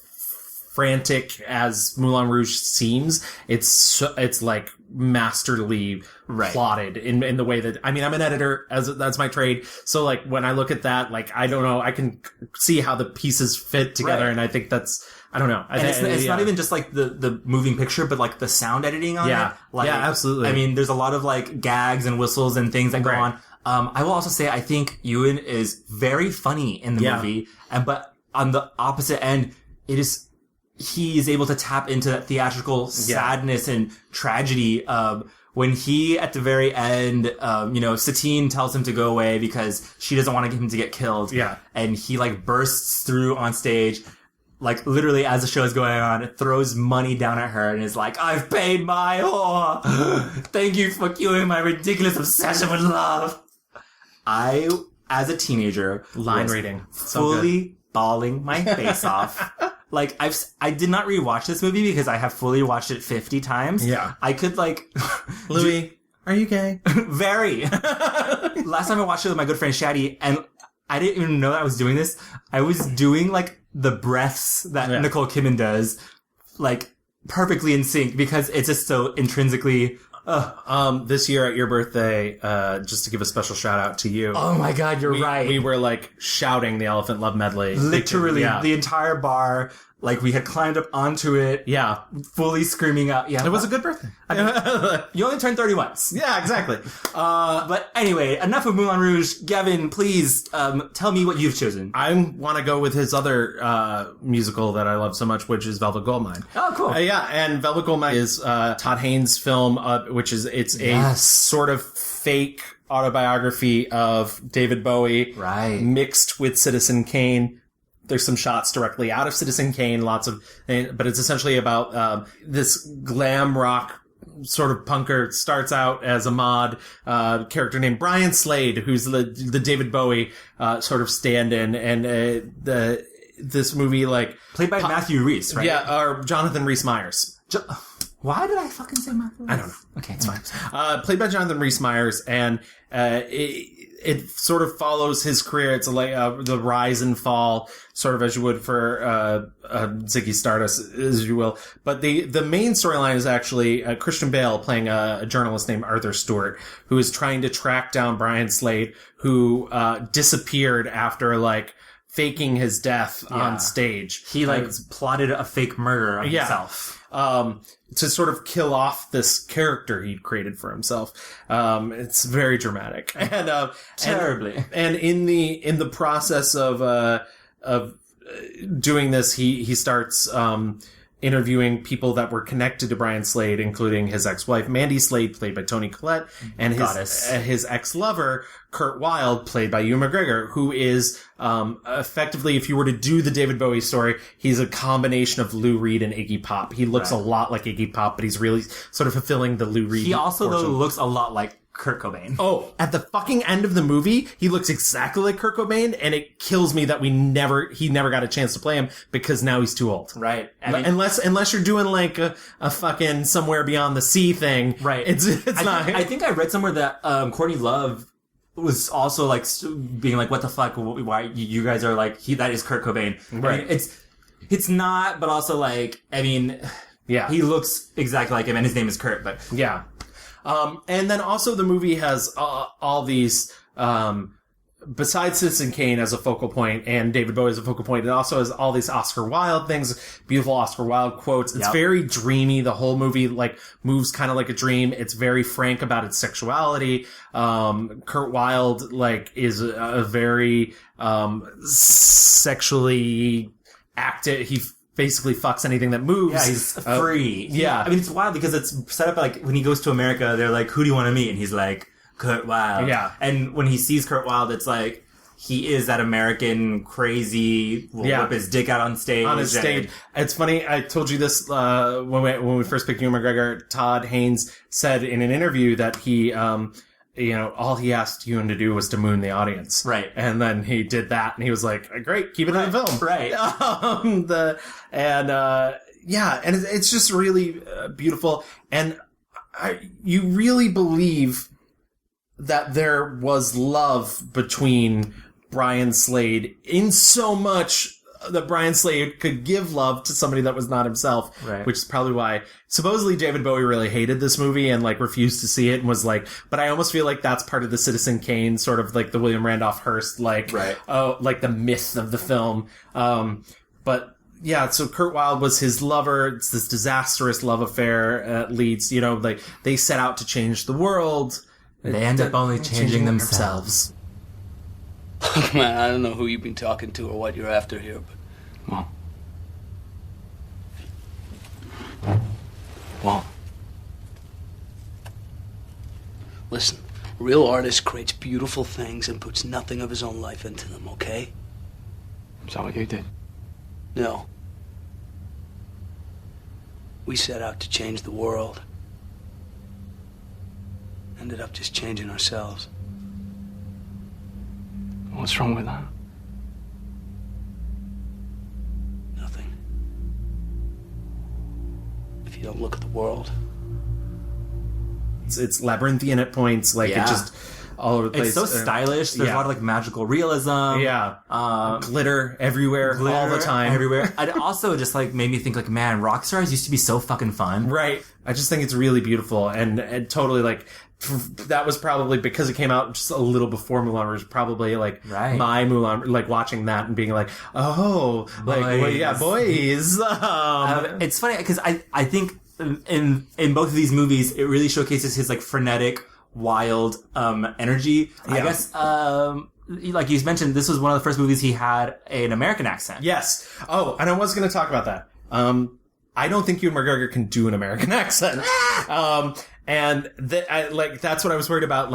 frantic as Moulin Rouge seems, it's like masterly plotted in the way that, I mean, I'm an editor, that's my trade. So like, when I look at that, like, I don't know, I can see how the pieces fit together. And I think that's, I don't know. And it's not even just like the moving picture, but like the sound editing on it. Like, yeah, absolutely. I mean, there's a lot of like gags and whistles and things that go on. I will also say, I think Ewan is very funny in the movie. But on the opposite end, he is able to tap into that theatrical sadness and tragedy. When he, at the very end, Satine tells him to go away because she doesn't want him to get killed. Yeah. And he like bursts through on stage. Like, literally, as the show is going on, it throws money down at her and is like, I've paid my whore. Thank you for curing my ridiculous obsession with love. I, as a teenager, line reading, fully bawling my face off. Like, I did not rewatch this movie because I have fully watched it 50 times. Yeah. I could, like... Louie, are you gay? Very. Last time I watched it with my good friend Shaddy, and I didn't even know that I was doing this. I was doing, like, the breaths that Nicole Kidman does, like, perfectly in sync because it's just so intrinsically... This year at your birthday, just to give a special shout out to you. Oh my God, you're right. We were like shouting the Elephant Love Medley. Literally, the entire bar. Like, we had climbed up onto it. Yeah. Fully screaming out. Yeah. It was a good birthday. I mean, you only turned 30 once. Yeah, exactly. But anyway, enough of Moulin Rouge. Gavin, please, tell me what you've chosen. I want to go with his other, musical that I love so much, which is Velvet Goldmine. Oh, cool. And Velvet Goldmine is, Todd Haynes' film, which is, it's a sort of fake autobiography of David Bowie. Right. Mixed with Citizen Kane. There's some shots directly out of Citizen Kane, but it's essentially about this glam rock sort of punker. Starts out as a mod character named Brian Slade, who's the David Bowie sort of stand-in, and this movie like played by Matthew Rhys, right? Yeah, or Jonathan Rhys Meyers. Why did I fucking say Michael? I don't know. Okay, it's fine. Played by Jonathan Rhys-Meyers, and it sort of follows his career. It's like the rise and fall, sort of as you would for Ziggy Stardust, as you will. But the main storyline is actually Christian Bale playing a journalist named Arthur Stewart, who is trying to track down Brian Slade, who disappeared after faking his death on stage. He plotted a fake murder on himself. To sort of kill off this character he'd created for himself. It's very dramatic. And terribly. And in the process of doing this, he starts interviewing people that were connected to Brian Slade, including his ex-wife, Mandy Slade, played by Toni Collette, and his ex-lover, Kurt Wilde, played by Ewan McGregor, who is effectively, if you were to do the David Bowie story, he's a combination of Lou Reed and Iggy Pop. He looks a lot like Iggy Pop, but he's really sort of fulfilling the Lou Reed. He also, portion. though, looks a lot like Kurt Cobain. Oh, at the fucking end of the movie, he looks exactly like Kurt Cobain, and it kills me that he never got a chance to play him because now he's too old. Right. Unless you're doing a fucking Somewhere Beyond the Sea thing. Right. It's not. I think I read somewhere that Courtney Love was also being like, what the fuck? Why you guys are that is Kurt Cobain. Right. I mean, it's not, but also yeah, he looks exactly like him, and his name is Kurt, but yeah. And then also the movie has all these, besides Citizen Kane as a focal point and David Bowie as a focal point, it also has all these Oscar Wilde things, beautiful Oscar Wilde quotes. It's very dreamy. The whole movie moves kind of like a dream. It's very frank about its sexuality. Kurt Wilde is a very sexually active. He basically fucks anything that moves. Yeah, he's free. Yeah. I mean, it's wild because it's set up when he goes to America, they're like, who do you want to meet? And he's like, Kurt Wilde. Yeah. And when he sees Kurt Wilde, it's he is that American crazy, whip his dick out on stage. On his stage. It's funny, I told you this when we first picked Ewan McGregor. Todd Haynes said in an interview that he all he asked Ewan to do was to moon the audience. Right. And then he did that, and he was like, great, keep it in the film. Right. And it's just really beautiful. And you really believe that there was love between Brian Slade in so much that Brian Slade could give love to somebody that was not himself, right. Which is probably why supposedly David Bowie really hated this movie and refused to see it and was but I almost feel like that's part of the Citizen Kane sort of the William Randolph Hearst right. The myth of the film. But yeah, so Kurt Wilde was his lover. It's this disastrous love affair leads, they set out to change the world. They end up only changing themselves. Look, man, I don't know who you've been talking to or what you're after here, but... What? Listen, a real artist creates beautiful things and puts nothing of his own life into them, okay? Is that what you did? No. We set out to change the world. Ended up just changing ourselves. What's wrong with that? Nothing. If you don't look at the world. It's labyrinthian at points, it just all over the place. It's so stylish. There's a lot of magical realism. Yeah. Glitter everywhere, all the time. Everywhere. It also just made me think man, rock stars used to be so fucking fun. Right. I just think it's really beautiful and totally that was probably because it came out just a little before Moulin Rouge, probably my Moulin, watching that and being boys. It's funny because I think in both of these movies, it really showcases his frenetic, wild energy. Yeah. I guess like you mentioned, this was one of the first movies he had an American accent. Yes. Oh, and I was going to talk about that. I don't think Ewan McGregor can do an American accent. And that's what I was worried about,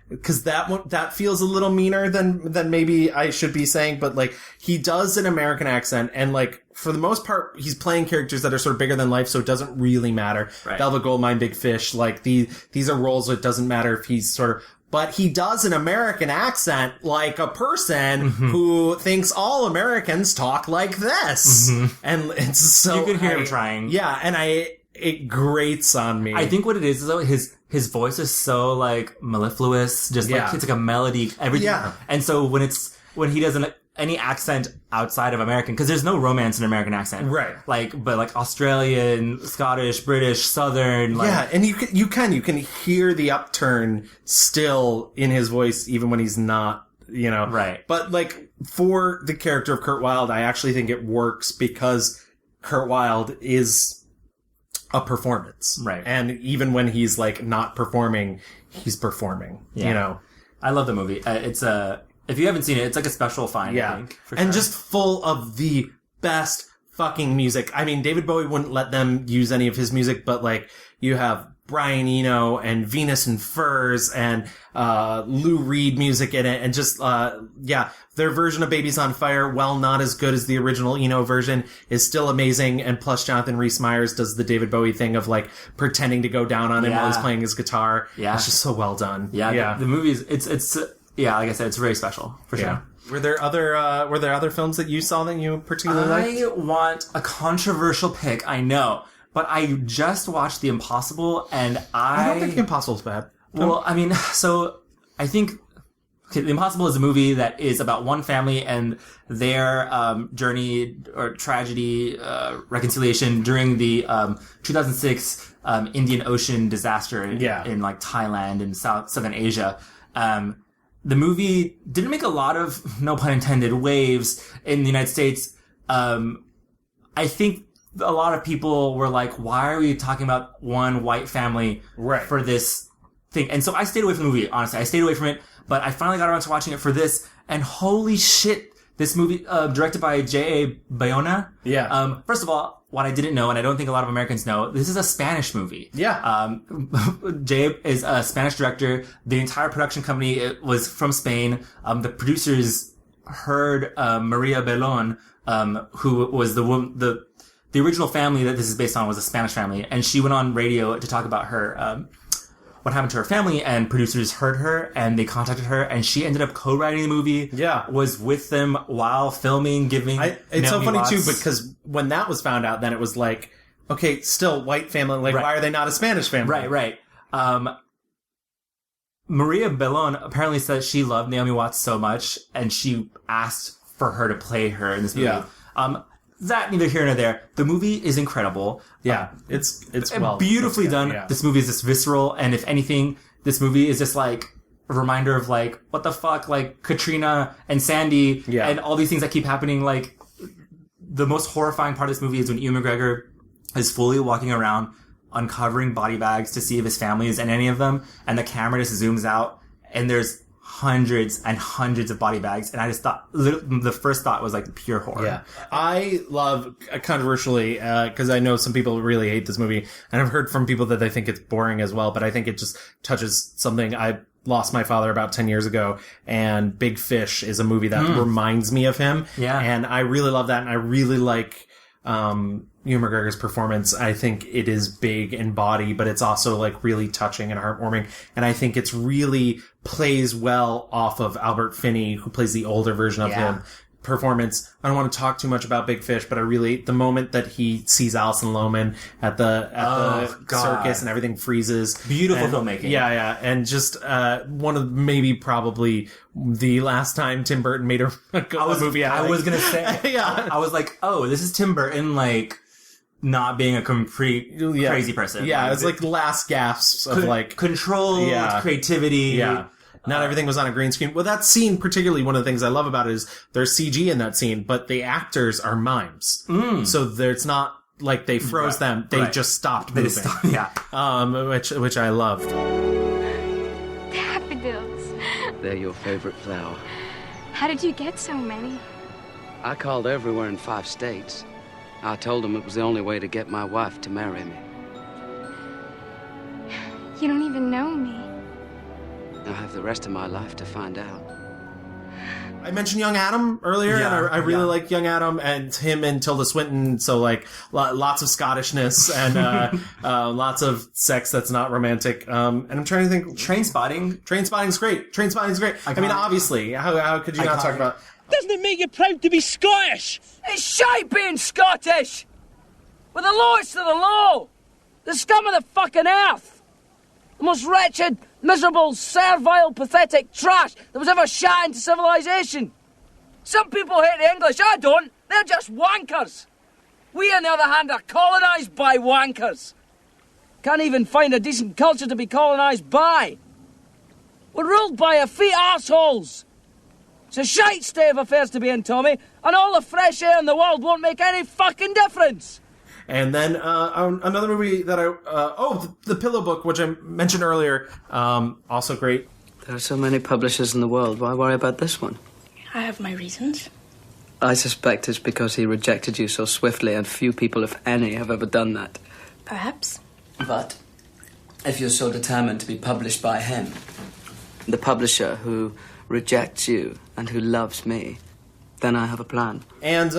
because that feels a little meaner than maybe I should be saying, but he does an American accent, and for the most part, he's playing characters that are sort of bigger than life, so it doesn't really matter. Right. Velvet Goldmine, Big Fish, these are roles where it doesn't matter if he's sort of, but he does an American accent like a person who thinks all Americans talk like this. And it's so... You can hear him trying. Yeah, and it grates on me. I think what it is though, his voice is so like mellifluous, just like it's like a melody, everything. Yeah. And so when he doesn't any accent outside of American, because there's no romance in American accent, right? But Australian, Scottish, British, Southern, and you can hear the upturn still in his voice, even when he's not, right. But like for the character of Kurt Wilde, I actually think it works because Kurt Wilde is a performance, right? And even when he's like not performing, he's performing. I love the movie. It's if you haven't seen it, it's like a special find. I think, for and sure. just full of the best fucking music. I mean, David Bowie wouldn't let them use any of his music, but like you have Brian Eno and Venus and Furs and Lou Reed music in it, and just their version of Babies on Fire, while not as good as the original Eno version, is still amazing. And plus Jonathan Rhys-Meyers does the David Bowie thing of like pretending to go down on him while he's playing his guitar. It's just so well done. The movie's it's like I said, it's very special for sure. Were there other films that you saw that you particularly liked? I want a controversial pick, I know, but I just watched The Impossible, and I don't think The Impossible's bad. Well, I mean, so I think The Impossible is a movie that is about one family and their journey or tragedy, reconciliation during the 2006 Indian Ocean disaster in like Thailand and Southern Asia. The movie didn't make a lot of, no pun intended, waves in the United States. I think a lot of people were like, why are we talking about one white family for this thing? And so I stayed away from the movie, honestly. I stayed away from it, but I finally got around to watching it for this, and holy shit, this movie, directed by J.A. Bayona. Yeah. First of all, what I didn't know, and I don't think a lot of Americans know, this is a Spanish movie. Yeah. Jay is a Spanish director. The entire production company was from Spain. The producers heard Maria Belon, who was the original family that this is based on was a Spanish family, and she went on radio to talk about her what happened to her family, and producers heard her and they contacted her, and she ended up co-writing the movie. Yeah. Was with them while filming, giving it's so funny too, because when that was found out, then it was like, okay, still white family, like why are they not a Spanish family? Right. Maria Belon apparently said she loved Naomi Watts so much, and she asked for her to play her in this movie. Yeah. That neither here nor there. The movie is incredible. Yeah, it's well beautifully done. Yeah. This movie is just visceral, and if anything, this movie is just like a reminder of like, what the fuck, like Katrina and Sandy and all these things that keep happening. Like, the most horrifying part of this movie is when Ewan McGregor is fully walking around uncovering body bags to see if his family is in any of them, and the camera just zooms out, and there's hundreds and hundreds of body bags, and I just thought, the first thought was like pure horror. Yeah. I love, controversially, because I know some people really hate this movie, and I've heard from people that they think it's boring as well, but I think it just touches something. I lost my father about 10 years ago, and Big Fish is a movie that reminds me of him. Yeah. And I really love that, and I really like Ewan McGregor's performance. I think it is big in body, but it's also like really touching and heartwarming. And I think it's really plays well off of Albert Finney, who plays the older version of him, performance. I don't want to talk too much about Big Fish, but I really, the moment that he sees Alison Lohman at the circus and everything freezes. Beautiful filmmaking. Yeah. And just, one of maybe probably the last time Tim Burton made a movie. I was gonna say, I was like, oh, this is Tim Burton, like, not being a complete crazy person. Yeah, it's like last gasps of like control, creativity. Yeah. Not everything was on a green screen. Well, that scene, particularly, one of the things I love about it is there's CG in that scene, but the actors are mimes. So it's not like they froze them. They just stopped moving. Which I loved. Daffodils. They're your favorite flower. How did you get so many? I called everywhere in 5 states. I told them it was the only way to get my wife to marry me. You don't even know me. I'll have the rest of my life to find out. I mentioned Young Adam earlier, and I really like Young Adam, and him and Tilda Swinton, so like lots of Scottishness and lots of sex that's not romantic. And I'm trying to think... Trainspotting's great. Trainspotting's great. I mean, obviously, how could you not talk about... Doesn't it make you proud to be Scottish? It's shite being Scottish! We're the lowest of the low! The scum of the fucking earth! The most wretched, miserable, servile, pathetic trash that was ever shot into civilization. Some people hate the English, I don't. They're just wankers. We, on the other hand, are colonised by wankers. Can't even find a decent culture to be colonised by. We're ruled by effete arseholes. It's a shite state of affairs to be in, Tommy, and all the fresh air in the world won't make any fucking difference. And then another movie that The Pillow Book, which I mentioned earlier, also great. There are so many publishers in the world. Why worry about this one? I have my reasons. I suspect it's because he rejected you so swiftly, and few people, if any, have ever done that. Perhaps. But if you're so determined to be published by him, the publisher who rejects you and who loves me, then I have a plan. And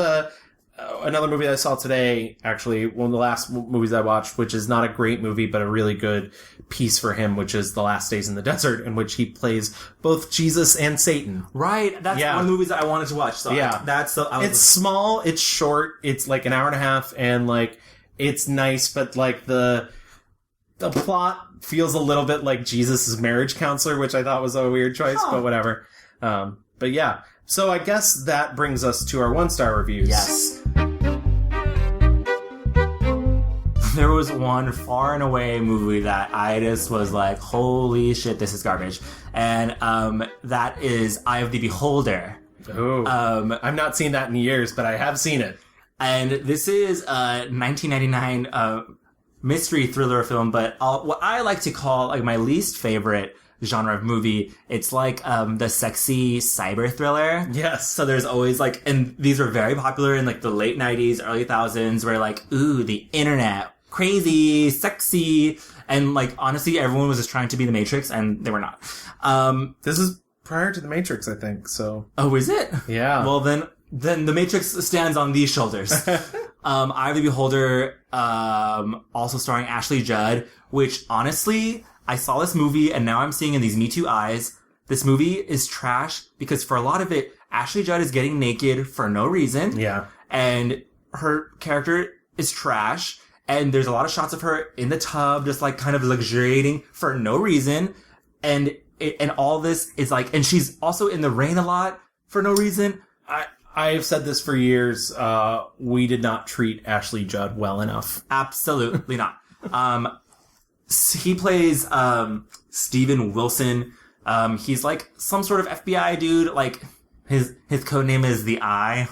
another movie that I saw today, actually, one of the last movies I watched, which is not a great movie, but a really good piece for him, which is The Last Days in the Desert, in which he plays both Jesus and Satan. Right. That's one of the movies that I wanted to watch. So it's small, it's short, it's like an hour and a half, and like it's nice, but like the plot feels a little bit like Jesus' marriage counselor, which I thought was a weird choice, but whatever. But yeah. So I guess that brings us to our 1-star reviews. Yes. There was one far and away movie that I just was like, holy shit, this is garbage. And that is Eye of the Beholder. Oh. I've not seen that in years, but I have seen it. And this is a 1999 mystery thriller film, but what I like to call like my least favorite genre of movie. It's like the sexy cyber thriller. Yes. So there's always like, and these were very popular in like the late 90s, early 2000s, where like, ooh, the internet, crazy, sexy, and like honestly, everyone was just trying to be the Matrix, and they were not. This is prior to the Matrix, I think. So. Oh, is it? Yeah. Well, then the Matrix stands on these shoulders. Eye of the Beholder, also starring Ashley Judd, which honestly, I saw this movie and now I'm seeing in these Me Too eyes, this movie is trash because for a lot of it, Ashley Judd is getting naked for no reason. Yeah. And her character is trash. And there's a lot of shots of her in the tub, just like kind of luxuriating for no reason. And all this is like, and she's also in the rain a lot for no reason. I've said this for years. We did not treat Ashley Judd well enough. Absolutely not. He plays Steven Wilson. He's like some sort of FBI dude. Like his code name is the Eye.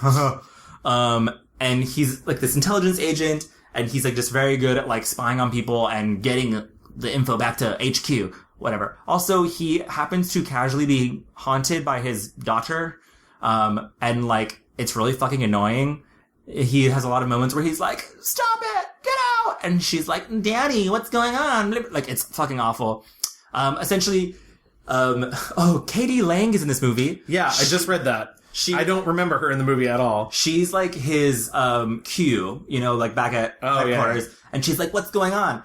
And he's like this intelligence agent, and he's like just very good at like spying on people and getting the info back to HQ, whatever. Also, he happens to casually be haunted by his daughter. And like it's really fucking annoying. He has a lot of moments where he's like, "Stop it! Get out!" And she's like, "Daddy, what's going on?" Like, it's fucking awful. Essentially, Katie Lang is in this movie. Yeah, I just read that. I don't remember her in the movie at all. She's like his Q, you know, like back at headquarters. Yeah. And she's like, "What's going on?"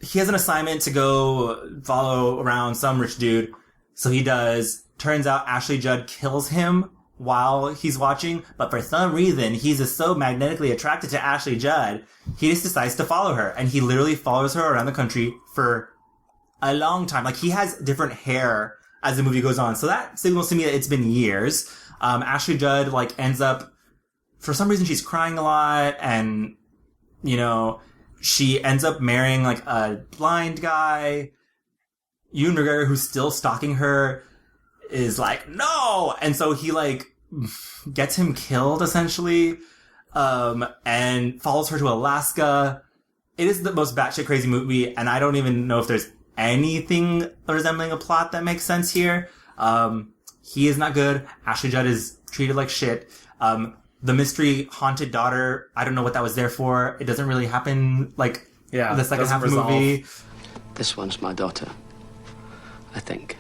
He has an assignment to go follow around some rich dude. So he does. Turns out Ashley Judd kills him while he's watching, but for some reason, he's just so magnetically attracted to Ashley Judd, he just decides to follow her, and he literally follows her around the country for a long time. Like, he has different hair as the movie goes on, so that signals to me that it's been years. Ashley Judd, like, ends up, for some reason, she's crying a lot, and, you know, she ends up marrying, like, a blind guy. Ewan McGregor, who's still stalking her, is like, no! And so he, like, gets him killed, essentially, and follows her to Alaska. It is the most batshit crazy movie, and I don't even know if there's anything resembling a plot that makes sense here. He is not good. Ashley Judd is treated like shit. The mystery haunted daughter, I don't know what that was there for. It doesn't really happen, like, the second half of the movie. This one's my daughter, I think.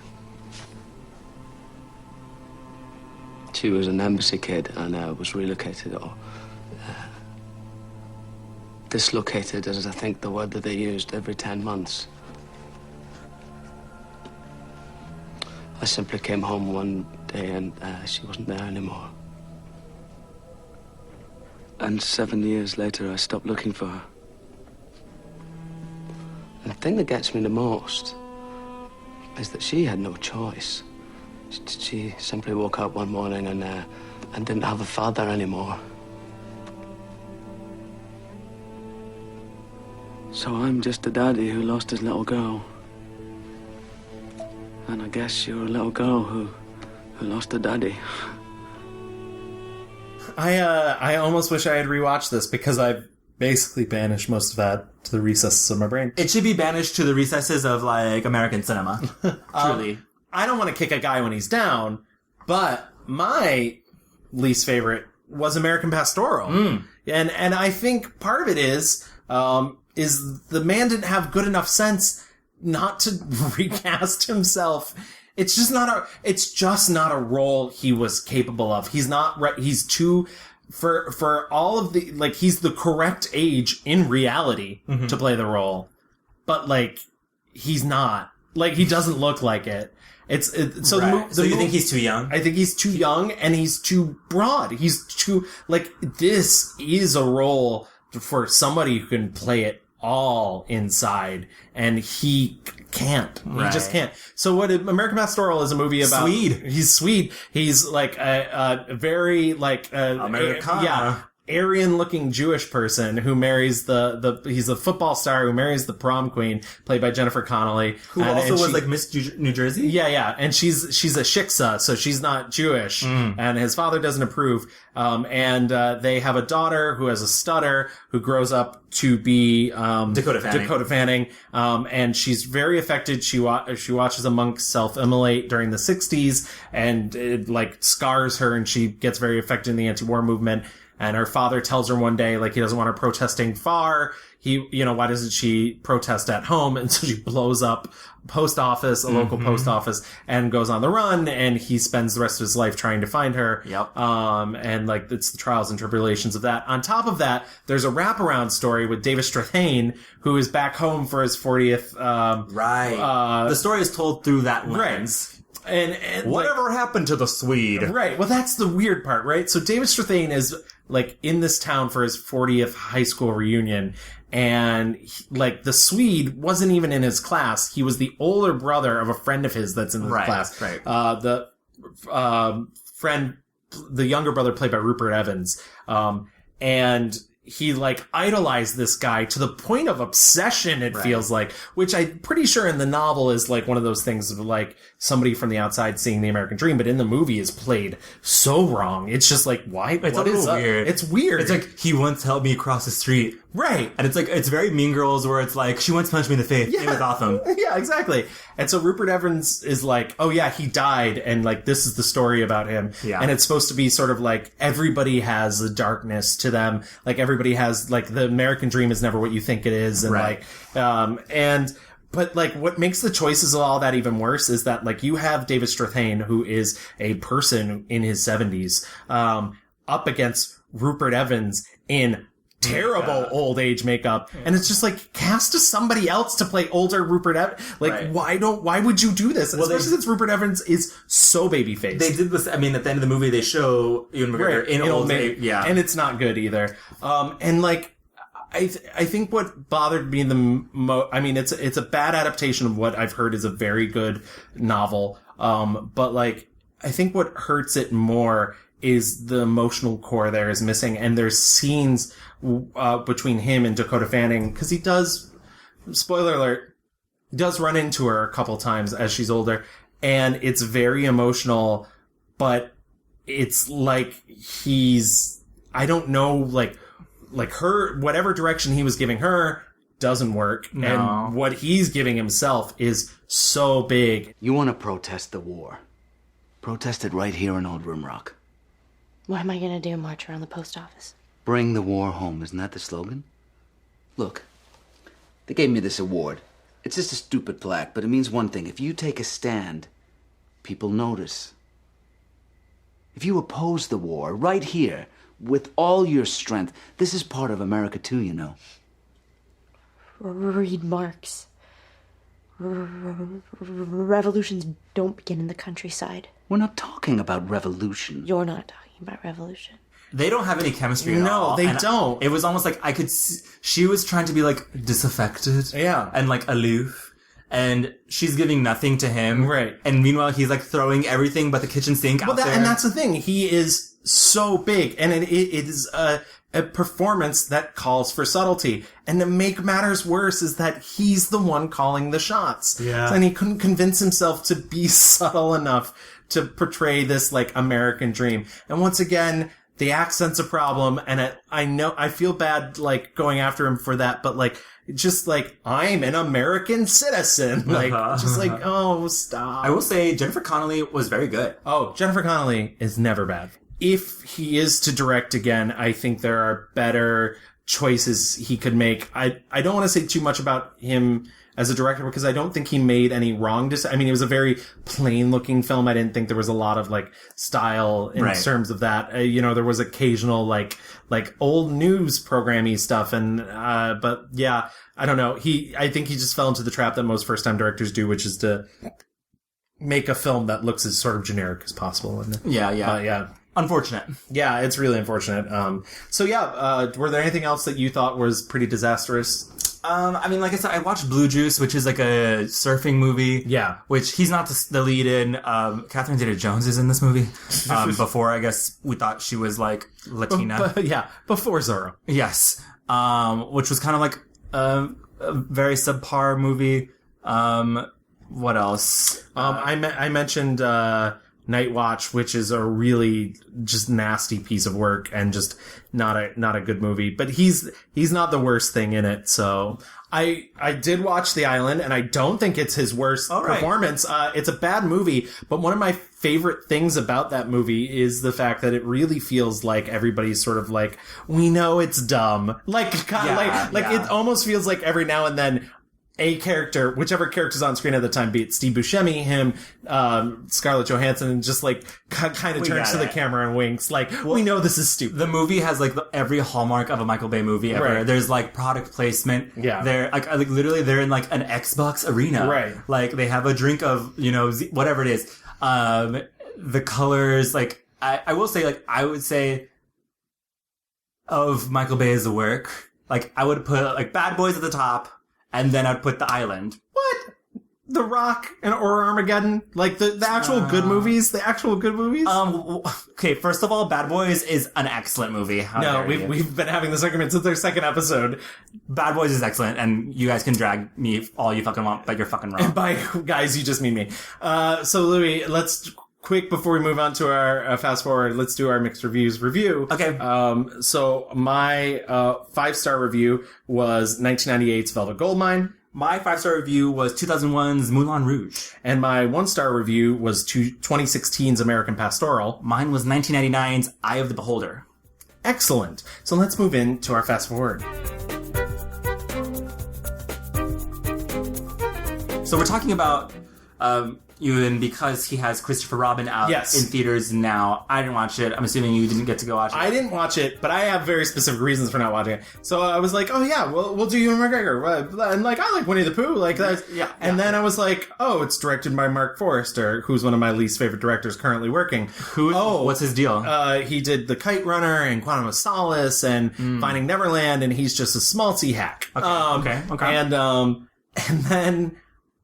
She was an embassy kid and was relocated or dislocated, is I think the word that they used, every 10 months. I simply came home one day and she wasn't there anymore. And 7 years later, I stopped looking for her. thing that gets me the most is that she had no choice. She simply woke up one morning and didn't have a father anymore. So I'm just a daddy who lost his little girl. And I guess you're a little girl who lost a daddy. I almost wish I had rewatched this because I've basically banished most of that to the recesses of my brain. It should be banished to the recesses of, like, American cinema. Truly. I don't want to kick a guy when he's down, but my least favorite was American Pastoral. And I think part of it is the man didn't have good enough sense not to recast himself. It's just not a role he was capable of. He's too, for all of the, like, he's the correct age in reality to play the role. But, like, he's not. Like, he doesn't look like it. So you think he's too young? I think he's too young and he's too broad. He's too, like, this is a role for somebody who can play it all inside, and he can't. He just can't. So what American Pastoral is a movie about... Swede. He's Swede. He's like a very, like... Americana. Aryan-looking Jewish person who marries he's a football star who marries the prom queen, played by Jennifer Connelly. Who also was like Miss New Jersey? Yeah. And she's a shiksa, so she's not Jewish. And his father doesn't approve. And they have a daughter who has a stutter, who grows up to be, Dakota Fanning. And she's very affected. She watches a monk self-immolate during the 60s, and it, like, scars her, and she gets very affected in the anti-war movement. And her father tells her one day, like, he doesn't want her protesting far. Why doesn't she protest at home? And so she blows up a local post office, and goes on the run, and he spends the rest of his life trying to find her. Yep. And, like, it's the trials and tribulations of that. On top of that, there's a wraparound story with David Strathairn, who is back home for his 40th, the story is told through that lens. Right. And whatever happened to the Swede? Right. Well, that's the weird part, right? So David Strathairn is, like, in this town for his 40th high school reunion, and like, the Swede wasn't even in his class. He was the older brother of a friend of his that's in the class. Right. The younger brother played by Rupert Evans. And he, like, idolized this guy to the point of obsession, it feels like, which I'm pretty sure in the novel is, like, one of those things of, like, somebody from the outside seeing the American dream, but in the movie is played so wrong. It's just like, why? It's a little weird. It's weird. It's like, he once helped me across the street. Right. And it's like, it's very Mean Girls, where it's like, she once punched me in the face. Yeah. It was awesome. Yeah, exactly. And so Rupert Evans is like, oh yeah, he died, and, like, this is the story about him. Yeah. And it's supposed to be sort of like, everybody has a darkness to them. Like, everybody has, like, the American dream is never what you think it is. And but, like, what makes the choices of all that even worse is that, like, you have David Strathairn, who is a person in his 70s, up against Rupert Evans in terrible old age makeup, and it's just like, cast somebody else to play older Rupert Evans. Like, why would you do this? Especially since Rupert Evans is so baby-faced. They did this, I mean, at the end of the movie, they show Ewan McGregor in old age. Yeah. And it's not good either. And, like, I think what bothered me the most, I mean, it's a bad adaptation of what I've heard is a very good novel. But, like, I think what hurts it more is the emotional core there is missing, and there's scenes between him and Dakota Fanning, because he does, spoiler alert, he does run into her a couple times as she's older, and it's very emotional, but it's like I don't know, like her, whatever direction he was giving her doesn't work, and what he's giving himself is so big. You want to protest the war? Protest it right here in Old Rimrock. What am I gonna do? March around the post office? Bring the war home, isn't that the slogan? Look, they gave me this award. It's just a stupid plaque, but it means one thing. If you take a stand, people notice. If you oppose the war right here, with all your strength, this is part of America too, you know. Read Marx. Revolutions don't begin in the countryside. We're not talking about revolution. You're not talking about revolution. they don't have any chemistry at all. No, they don't. It was almost like I could see, she was trying to be like disaffected. Yeah. And like aloof. And she's giving nothing to him. Right. And meanwhile, he's like throwing everything but the kitchen sink out there. And that's the thing. He is so big. And it is a performance that calls for subtlety. And to make matters worse is that he's the one calling the shots. Yeah. And he couldn't convince himself to be subtle enough to portray this like American dream. And once again, the accent's a problem. And I feel bad like going after him for that, but like, just like, I'm an American citizen. Like, just like, oh, stop. I will say Jennifer Connelly was very good. Oh, Jennifer Connelly is never bad. If he is to direct again, I think there are better choices he could make. I don't want to say too much about him as a director because I don't think he made any wrong decisions. I mean, it was a very plain looking film. I didn't think there was a lot of like style in terms of that. There was occasional like old news programmy stuff. And, but yeah, I don't know. I think he just fell into the trap that most first time directors do, which is to make a film that looks as sort of generic as possible. And, Yeah. Unfortunate. Yeah, it's really unfortunate. Were there anything else that you thought was pretty disastrous? I mean, like I said, I watched Blue Juice, which is like a surfing movie. Yeah. Which he's not the lead in. Catherine Zeta-Jones is in this movie. Before, I guess, we thought she was like Latina. Before Zorro. Yes. Which was kind of like a very subpar movie. What else? I mentioned Night Watch, which is a really just nasty piece of work and just not a good movie. But he's not the worst thing in it. So I did watch The Island, and I don't think it's his worst performance. It's a bad movie, but one of my favorite things about that movie is the fact that it really feels like everybody's sort of like, we know it's dumb. It almost feels like every now and then a character, whichever character's on screen at the time, be it Steve Buscemi, him, Scarlett Johansson, just like kind of turns to the camera and winks. Like, we know this is stupid. The movie has like every hallmark of a Michael Bay movie ever. Right. There's like product placement. Yeah. They're like literally they're in like an Xbox arena. Right. Like they have a drink of, whatever it is. The colors, like I will say, like I would say of Michael Bay's work, like I would put like Bad Boys at the top. And then I'd put The Island. What? The Rock or Armageddon? Like the actual good movies? The actual good movies? Okay, first of all, Bad Boys is an excellent movie. We've been having this argument since our second episode. Bad Boys is excellent, and you guys can drag me all you fucking want, but you're fucking wrong. And by guys, you just mean me. So Louie, let's quick before we move on to our fast forward, let's do our mixed reviews review. Okay. So my 5-star review was 1998's Velvet Goldmine. My 5-star review was 2001's Moulin Rouge. And my 1-star review was 2016's American Pastoral. Mine was 1999's Eye of the Beholder. Excellent. So let's move into our fast forward. So we're talking about Ewan because he has Christopher Robin out in theaters now. I didn't watch it. I'm assuming you didn't get to go watch it. I didn't watch it, but I have very specific reasons for not watching it. So I was like, oh yeah, we'll do Ewan McGregor. And like, I like Winnie the Pooh. Like that. Yeah. And then I was like, oh, it's directed by Mark Forrester, who's one of my least favorite directors currently working. What's his deal? He did The Kite Runner and Quantum of Solace and Finding Neverland, and he's just a schmaltzy hack. Okay. And then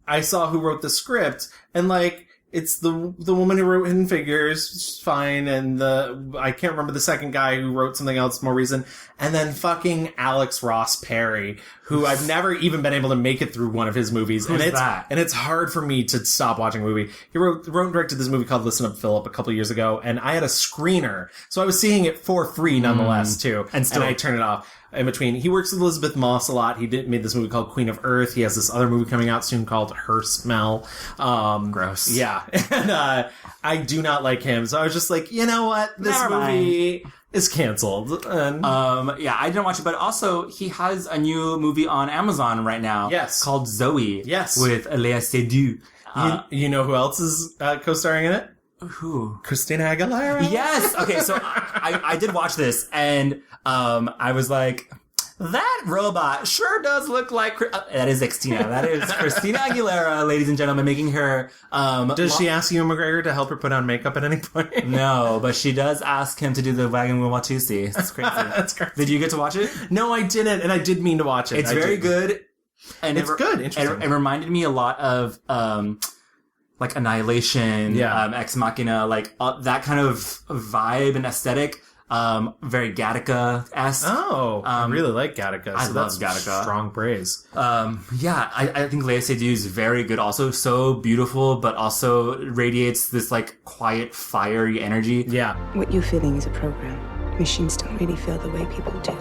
I saw who wrote the script, and like, it's the woman who wrote Hidden Figures, which is fine, and I can't remember the second guy who wrote something else more recent, and then fucking Alex Ross Perry, who I've never even been able to make it through one of his movies. Who's that? And it's hard for me to stop watching a movie. He wrote and directed this movie called Listen Up Philip a couple years ago, and I had a screener, so I was seeing it for free nonetheless too, and I turned it off. In between, he works with Elizabeth Moss a lot. He made this movie called Queen of Earth. He has this other movie coming out soon called Her Smell. Gross. Yeah. And I do not like him. So I was just like, you know what? This movie is canceled. And, I didn't watch it, but also he has a new movie on Amazon right now. Yes. Called Zoe. Yes. With Léa Seydoux. You know who else is co-starring in it? Who? Christina Aguilera. Yes. Okay. So I did watch this, and I was like, That robot sure does look like... that is Xtina. That is Christina Aguilera, ladies and gentlemen, making her... Does she ask Ewan McGregor to help her put on makeup at any point? No, but she does ask him to do the Wagon Wheel Watusi. It's crazy. That's crazy. Did you get to watch it? No, I didn't, and I did mean to watch it. It's very good. And it's good. Interesting. It reminded me a lot of... like Annihilation, Ex Machina, like that kind of vibe and aesthetic. Very Gattaca-esque. I really like Gattaca. I love that's Gattaca. Strong praise. I think Lea Seydoux is very good. Also, so beautiful, but also radiates this like quiet, fiery energy. Yeah. What you're feeling is a program. Machines don't really feel the way people do.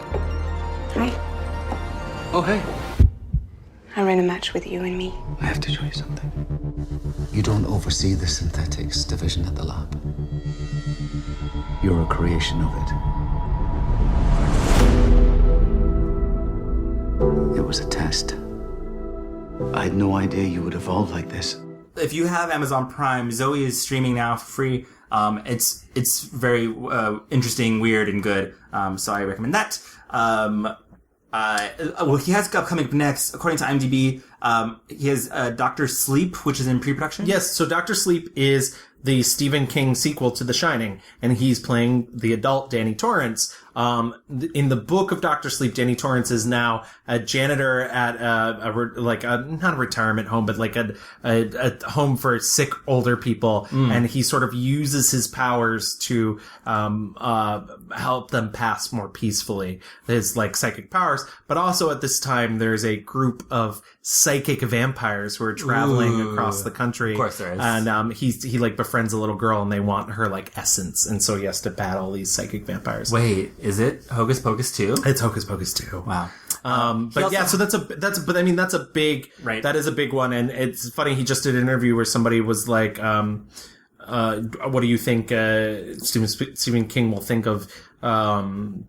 Hi. Oh, hey. I ran a match with you and me. I have to show you something. You don't oversee the synthetics division at the lab. You're a creation of it. It was a test. I had no idea you would evolve like this. If you have Amazon Prime, Zoe is streaming now for free. It's very interesting, weird, and good. So I recommend that. Well, he has upcoming next, according to IMDb, he has Dr. Sleep, which is in pre-production. Yes, so Dr. Sleep is the Stephen King sequel to The Shining, and he's playing the adult Danny Torrance. In the book of Dr. Sleep, Danny Torrance is now a janitor at not a retirement home, but like a home for sick older people, and he sort of uses his powers to help them pass more peacefully, his like psychic powers. But also at this time, there's a group of psychic vampires who are traveling across the country. Of course there is. And he like befriends a little girl, and they want her like essence, and so he has to battle these psychic vampires. Wait, is it Hocus Pocus 2? It's Hocus Pocus 2. Wow. But yeah, so that's a big, right. That is a big one. And it's funny. He just did an interview where somebody was like, what do you think, Stephen King will think of,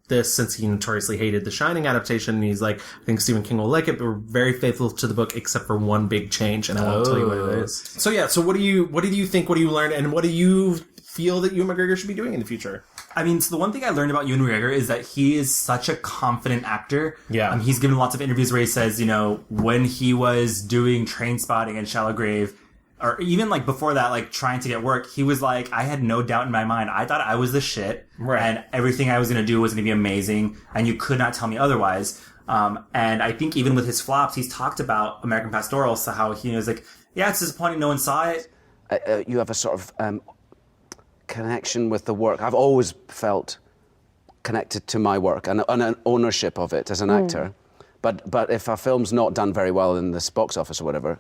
this, since he notoriously hated the Shining adaptation? And he's like, I think Stephen King will like it, but we're very faithful to the book except for one big change. And I won't tell you what it is. So yeah, so what do you think? What do you learn? And what do you feel that Ewan McGregor should be doing in the future? I mean, so the one thing I learned about Ewan McGregor is that he is such a confident actor. Yeah. He's given lots of interviews where he says, you know, when he was doing Trainspotting and Shallow Grave, or even like before that, like trying to get work, he was like, I had no doubt in my mind. I thought I was the shit. Right. And everything I was going to do was going to be amazing. And you could not tell me otherwise. And I think even with his flops, he's talked about American Pastoral. So how he was like, yeah, it's disappointing no one saw it. You have a sort of connection with the work. I've always felt connected to my work and an ownership of it as an actor. But if a film's not done very well in this box office or whatever,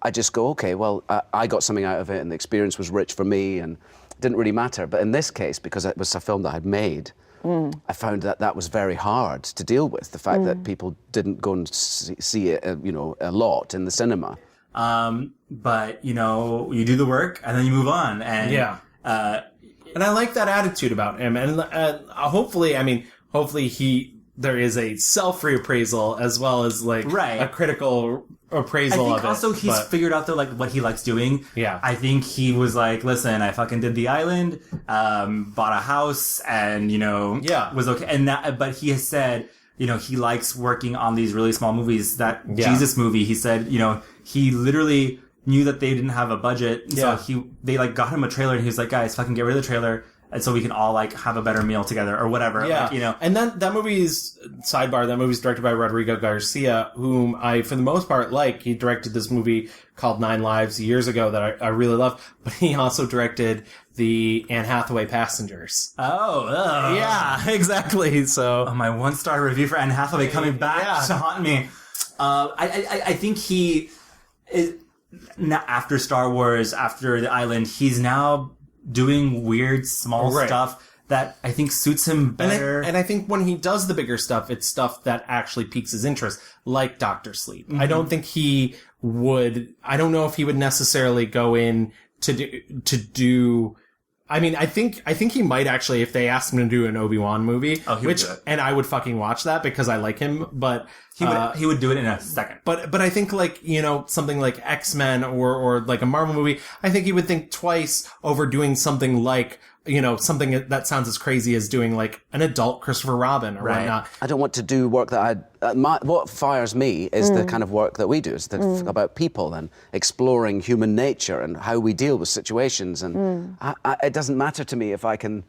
I just go, okay, well, I got something out of it and the experience was rich for me and it didn't really matter. But in this case, because it was a film that I'd made, I found that was very hard to deal with, the fact that people didn't go and see it, a lot in the cinema. But, you know, you do the work and then you move on. And yeah. And I like that attitude about him. And hopefully there is a self-reappraisal as well as like a critical appraisal of it. I think also he's figured out that like what he likes doing. Yeah. I think he was like, listen, I fucking did The Island, bought a house, and was okay. And but he has said, he likes working on these really small movies. That Jesus movie, he said, he literally knew that they didn't have a budget, so they like got him a trailer, and he was like, guys, fucking get rid of the trailer, and so we can all like have a better meal together or whatever. Yeah. Like, And that movie's directed by Rodrigo Garcia, whom I, for the most part, like. He directed this movie called 9 Lives years ago that I really love, but he also directed the Anne Hathaway Passengers. Oh. Yeah, exactly. So my 1-star review for Anne Hathaway coming back to haunt me. I think he is, now after Star Wars, after The Island, he's now doing weird small stuff that I think suits him better. And I think when he does the bigger stuff, it's stuff that actually piques his interest, like Dr. Sleep. I don't think he would, I don't know if he would necessarily go in to do I mean, I think he might actually, if they asked him to do an Obi-Wan movie, and I would fucking watch that because I like him, but He would do it in a second. But I think like, you know, something like X-Men or like a Marvel movie, I think he would think twice over doing something like, you know, something that sounds as crazy as doing like an adult Christopher Robin or whatnot. I don't want to do work that what fires me is the kind of work that we do. It's about people and exploring human nature and how we deal with situations. And it doesn't matter to me if I can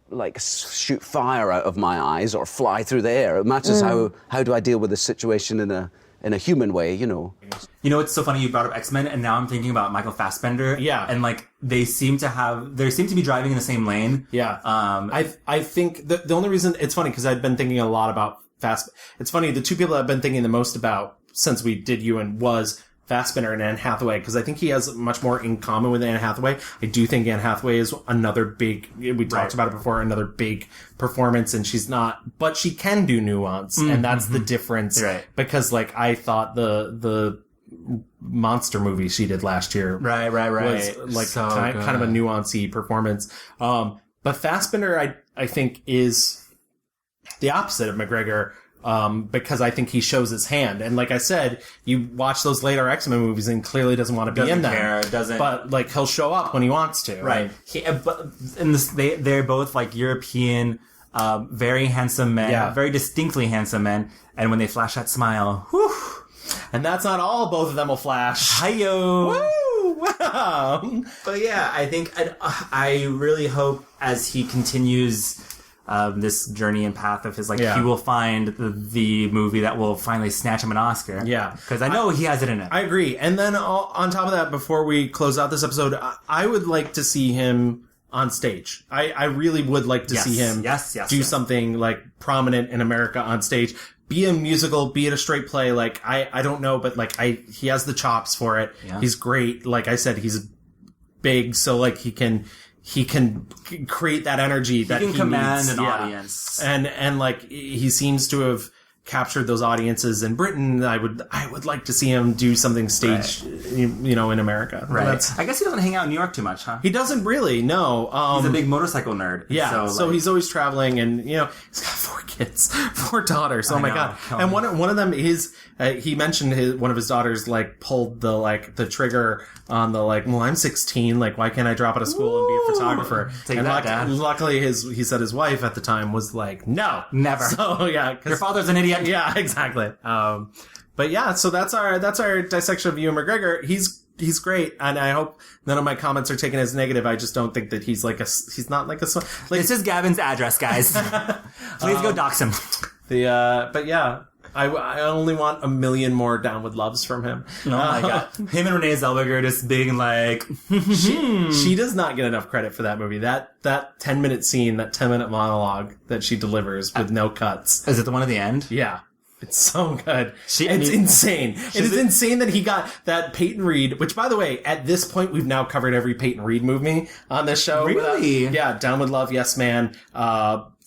like shoot fire out of my eyes or fly through the air. It matters how do I deal with the situation in a human way, you know. You know, it's so funny you brought up X-Men, and now I'm thinking about Michael Fassbender. Yeah. And like they seem to be driving in the same lane. Yeah. I think the only reason it's funny because I've been thinking a lot about it's funny, the two people I've been thinking the most about since we did Ewan was Fassbender and Anne Hathaway, because I think he has much more in common with Anne Hathaway. I do think Anne Hathaway is another big, we talked about it before, another big performance, and she's not, but she can do nuance, and that's the difference. Right. Because like I thought the monster movie she did last year was like so kind of a nuancy performance. But Fassbender I think is the opposite of McGregor. Because I think he shows his hand. And like I said, you watch those later X-Men movies and clearly doesn't want to be in them. But like he'll show up when he wants to. Right. They're both like European, very handsome men, very distinctly handsome men. And when they flash that smile, whew. And that's not all, both of them will flash. Hi-yo. Woo! Wow. But yeah, I think I really hope as he continues this journey and path of his, like, he will find the movie that will finally snatch him an Oscar. Yeah. Because I know he has it in it. I agree. And then on top of that, before we close out this episode, I would like to see him on stage. I really would like to see him do something, like, prominent in America on stage. Be a musical, be it a straight play. Like, I don't know, but, like, he has the chops for it. Yeah. He's great. Like I said, he's big, so, like, he can create that energy that he command needs. An audience. And like, he seems to have captured those audiences in Britain. I would like to see him do something stage, you know, in America. Right. I guess he doesn't hang out in New York too much, huh? He doesn't really, no. He's a big motorcycle nerd. Yeah. So he's always traveling, and, you know, he's got 4 kids, 4 daughters. Oh my God. And one of them is, he mentioned one of his daughters, like, pulled the trigger on the, like, well, I'm 16, like, why can't I drop out of school and be a photographer? Luckily he said his wife at the time was like, no, never. So yeah, your father's an idiot. Yeah, exactly. But yeah, so that's our dissection of Ewan McGregor. He's great, and I hope none of my comments are taken as negative. I just don't think that he's not like a. Like, this is Gavin's address, guys. Please go dox him. But yeah. I only want 1 million more downward loves from him. Oh my God. Him and Renee Zellweger just being like... she does not get enough credit for that movie. That 10-minute scene, that 10-minute monologue that she delivers with no cuts. Is it the one at the end? Yeah. It's so good. It's insane. It is insane that he got that Peyton Reed, which, by the way, at this point, we've now covered every Peyton Reed movie on this show. Really? Down with Love, Yes Man,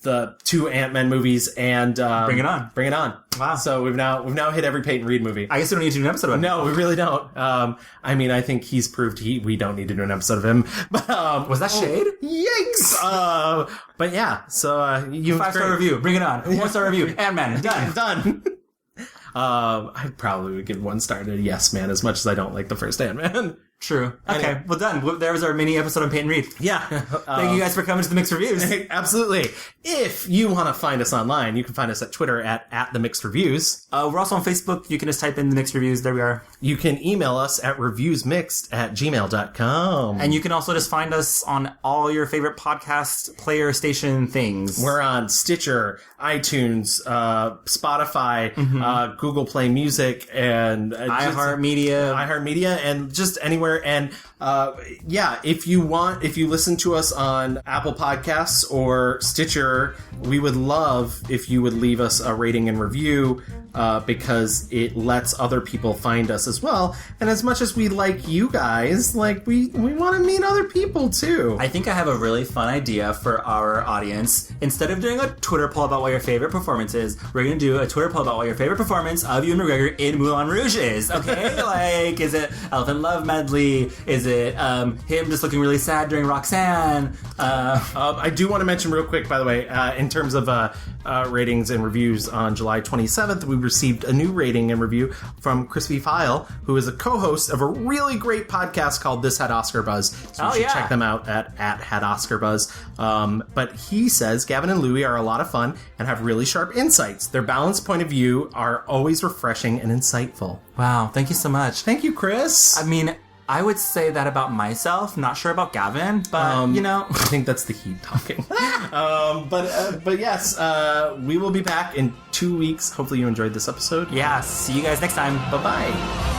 the 2 Ant-Man movies, and Bring It On. Bring It On. Wow. So we've now hit every Peyton Reed movie. I guess we don't need to do an episode of him. No, we really don't. I mean, I think he's proved we don't need to do an episode of him. But was that shade? Yikes! But yeah, so you 5-star review. Bring It On. 4-star review. Ant-Man. Done. Done. I probably would give 1 star to Yes Man, as much as I don't like the first Ant-Man. True. Okay, anyway. well done. There was our mini episode on Peyton Reed. Yeah. Thank you guys for coming to the Mixed Reviews. Absolutely. If you want to find us online, you can find us at Twitter at The Mixed Reviews. We're also on Facebook. You can just type in The Mixed Reviews. There we are. You can email us at reviewsmixed@gmail.com. And you can also just find us on all your favorite podcast player station things. We're on Stitcher, iTunes, Spotify, Google Play Music, and iHeartMedia, and just anywhere. And if you listen to us on Apple Podcasts or Stitcher, we would love if you would leave us a rating and review, because it lets other people find us as well. And as much as we like you guys, like we want to meet other people. people, too. I think I have a really fun idea for our audience. Instead of doing a Twitter poll about what your favorite performance is, we're going to do a Twitter poll about what your favorite performance of Ewan McGregor in Moulin Rouge is. Okay? Like, is it Elephant Love Medley? Is it him just looking really sad during Roxanne? I do want to mention real quick, by the way, in terms of ratings and reviews on July 27th, we received a new rating and review from Crispy File, who is a co-host of a really great podcast called This Had Oscar Buzz. So you should check them out at Had Oscar Buzz. But he says Gavin and Louie are a lot of fun and have really sharp insights. Their balanced point of view are always refreshing and insightful. Wow, thank you so much. Thank you, Chris. I mean, I would say that about myself. Not sure about Gavin, but, you know. I think that's the heat talking. But yes, we will be back in 2 weeks. Hopefully you enjoyed this episode. Yeah, see you guys next time. Bye-bye.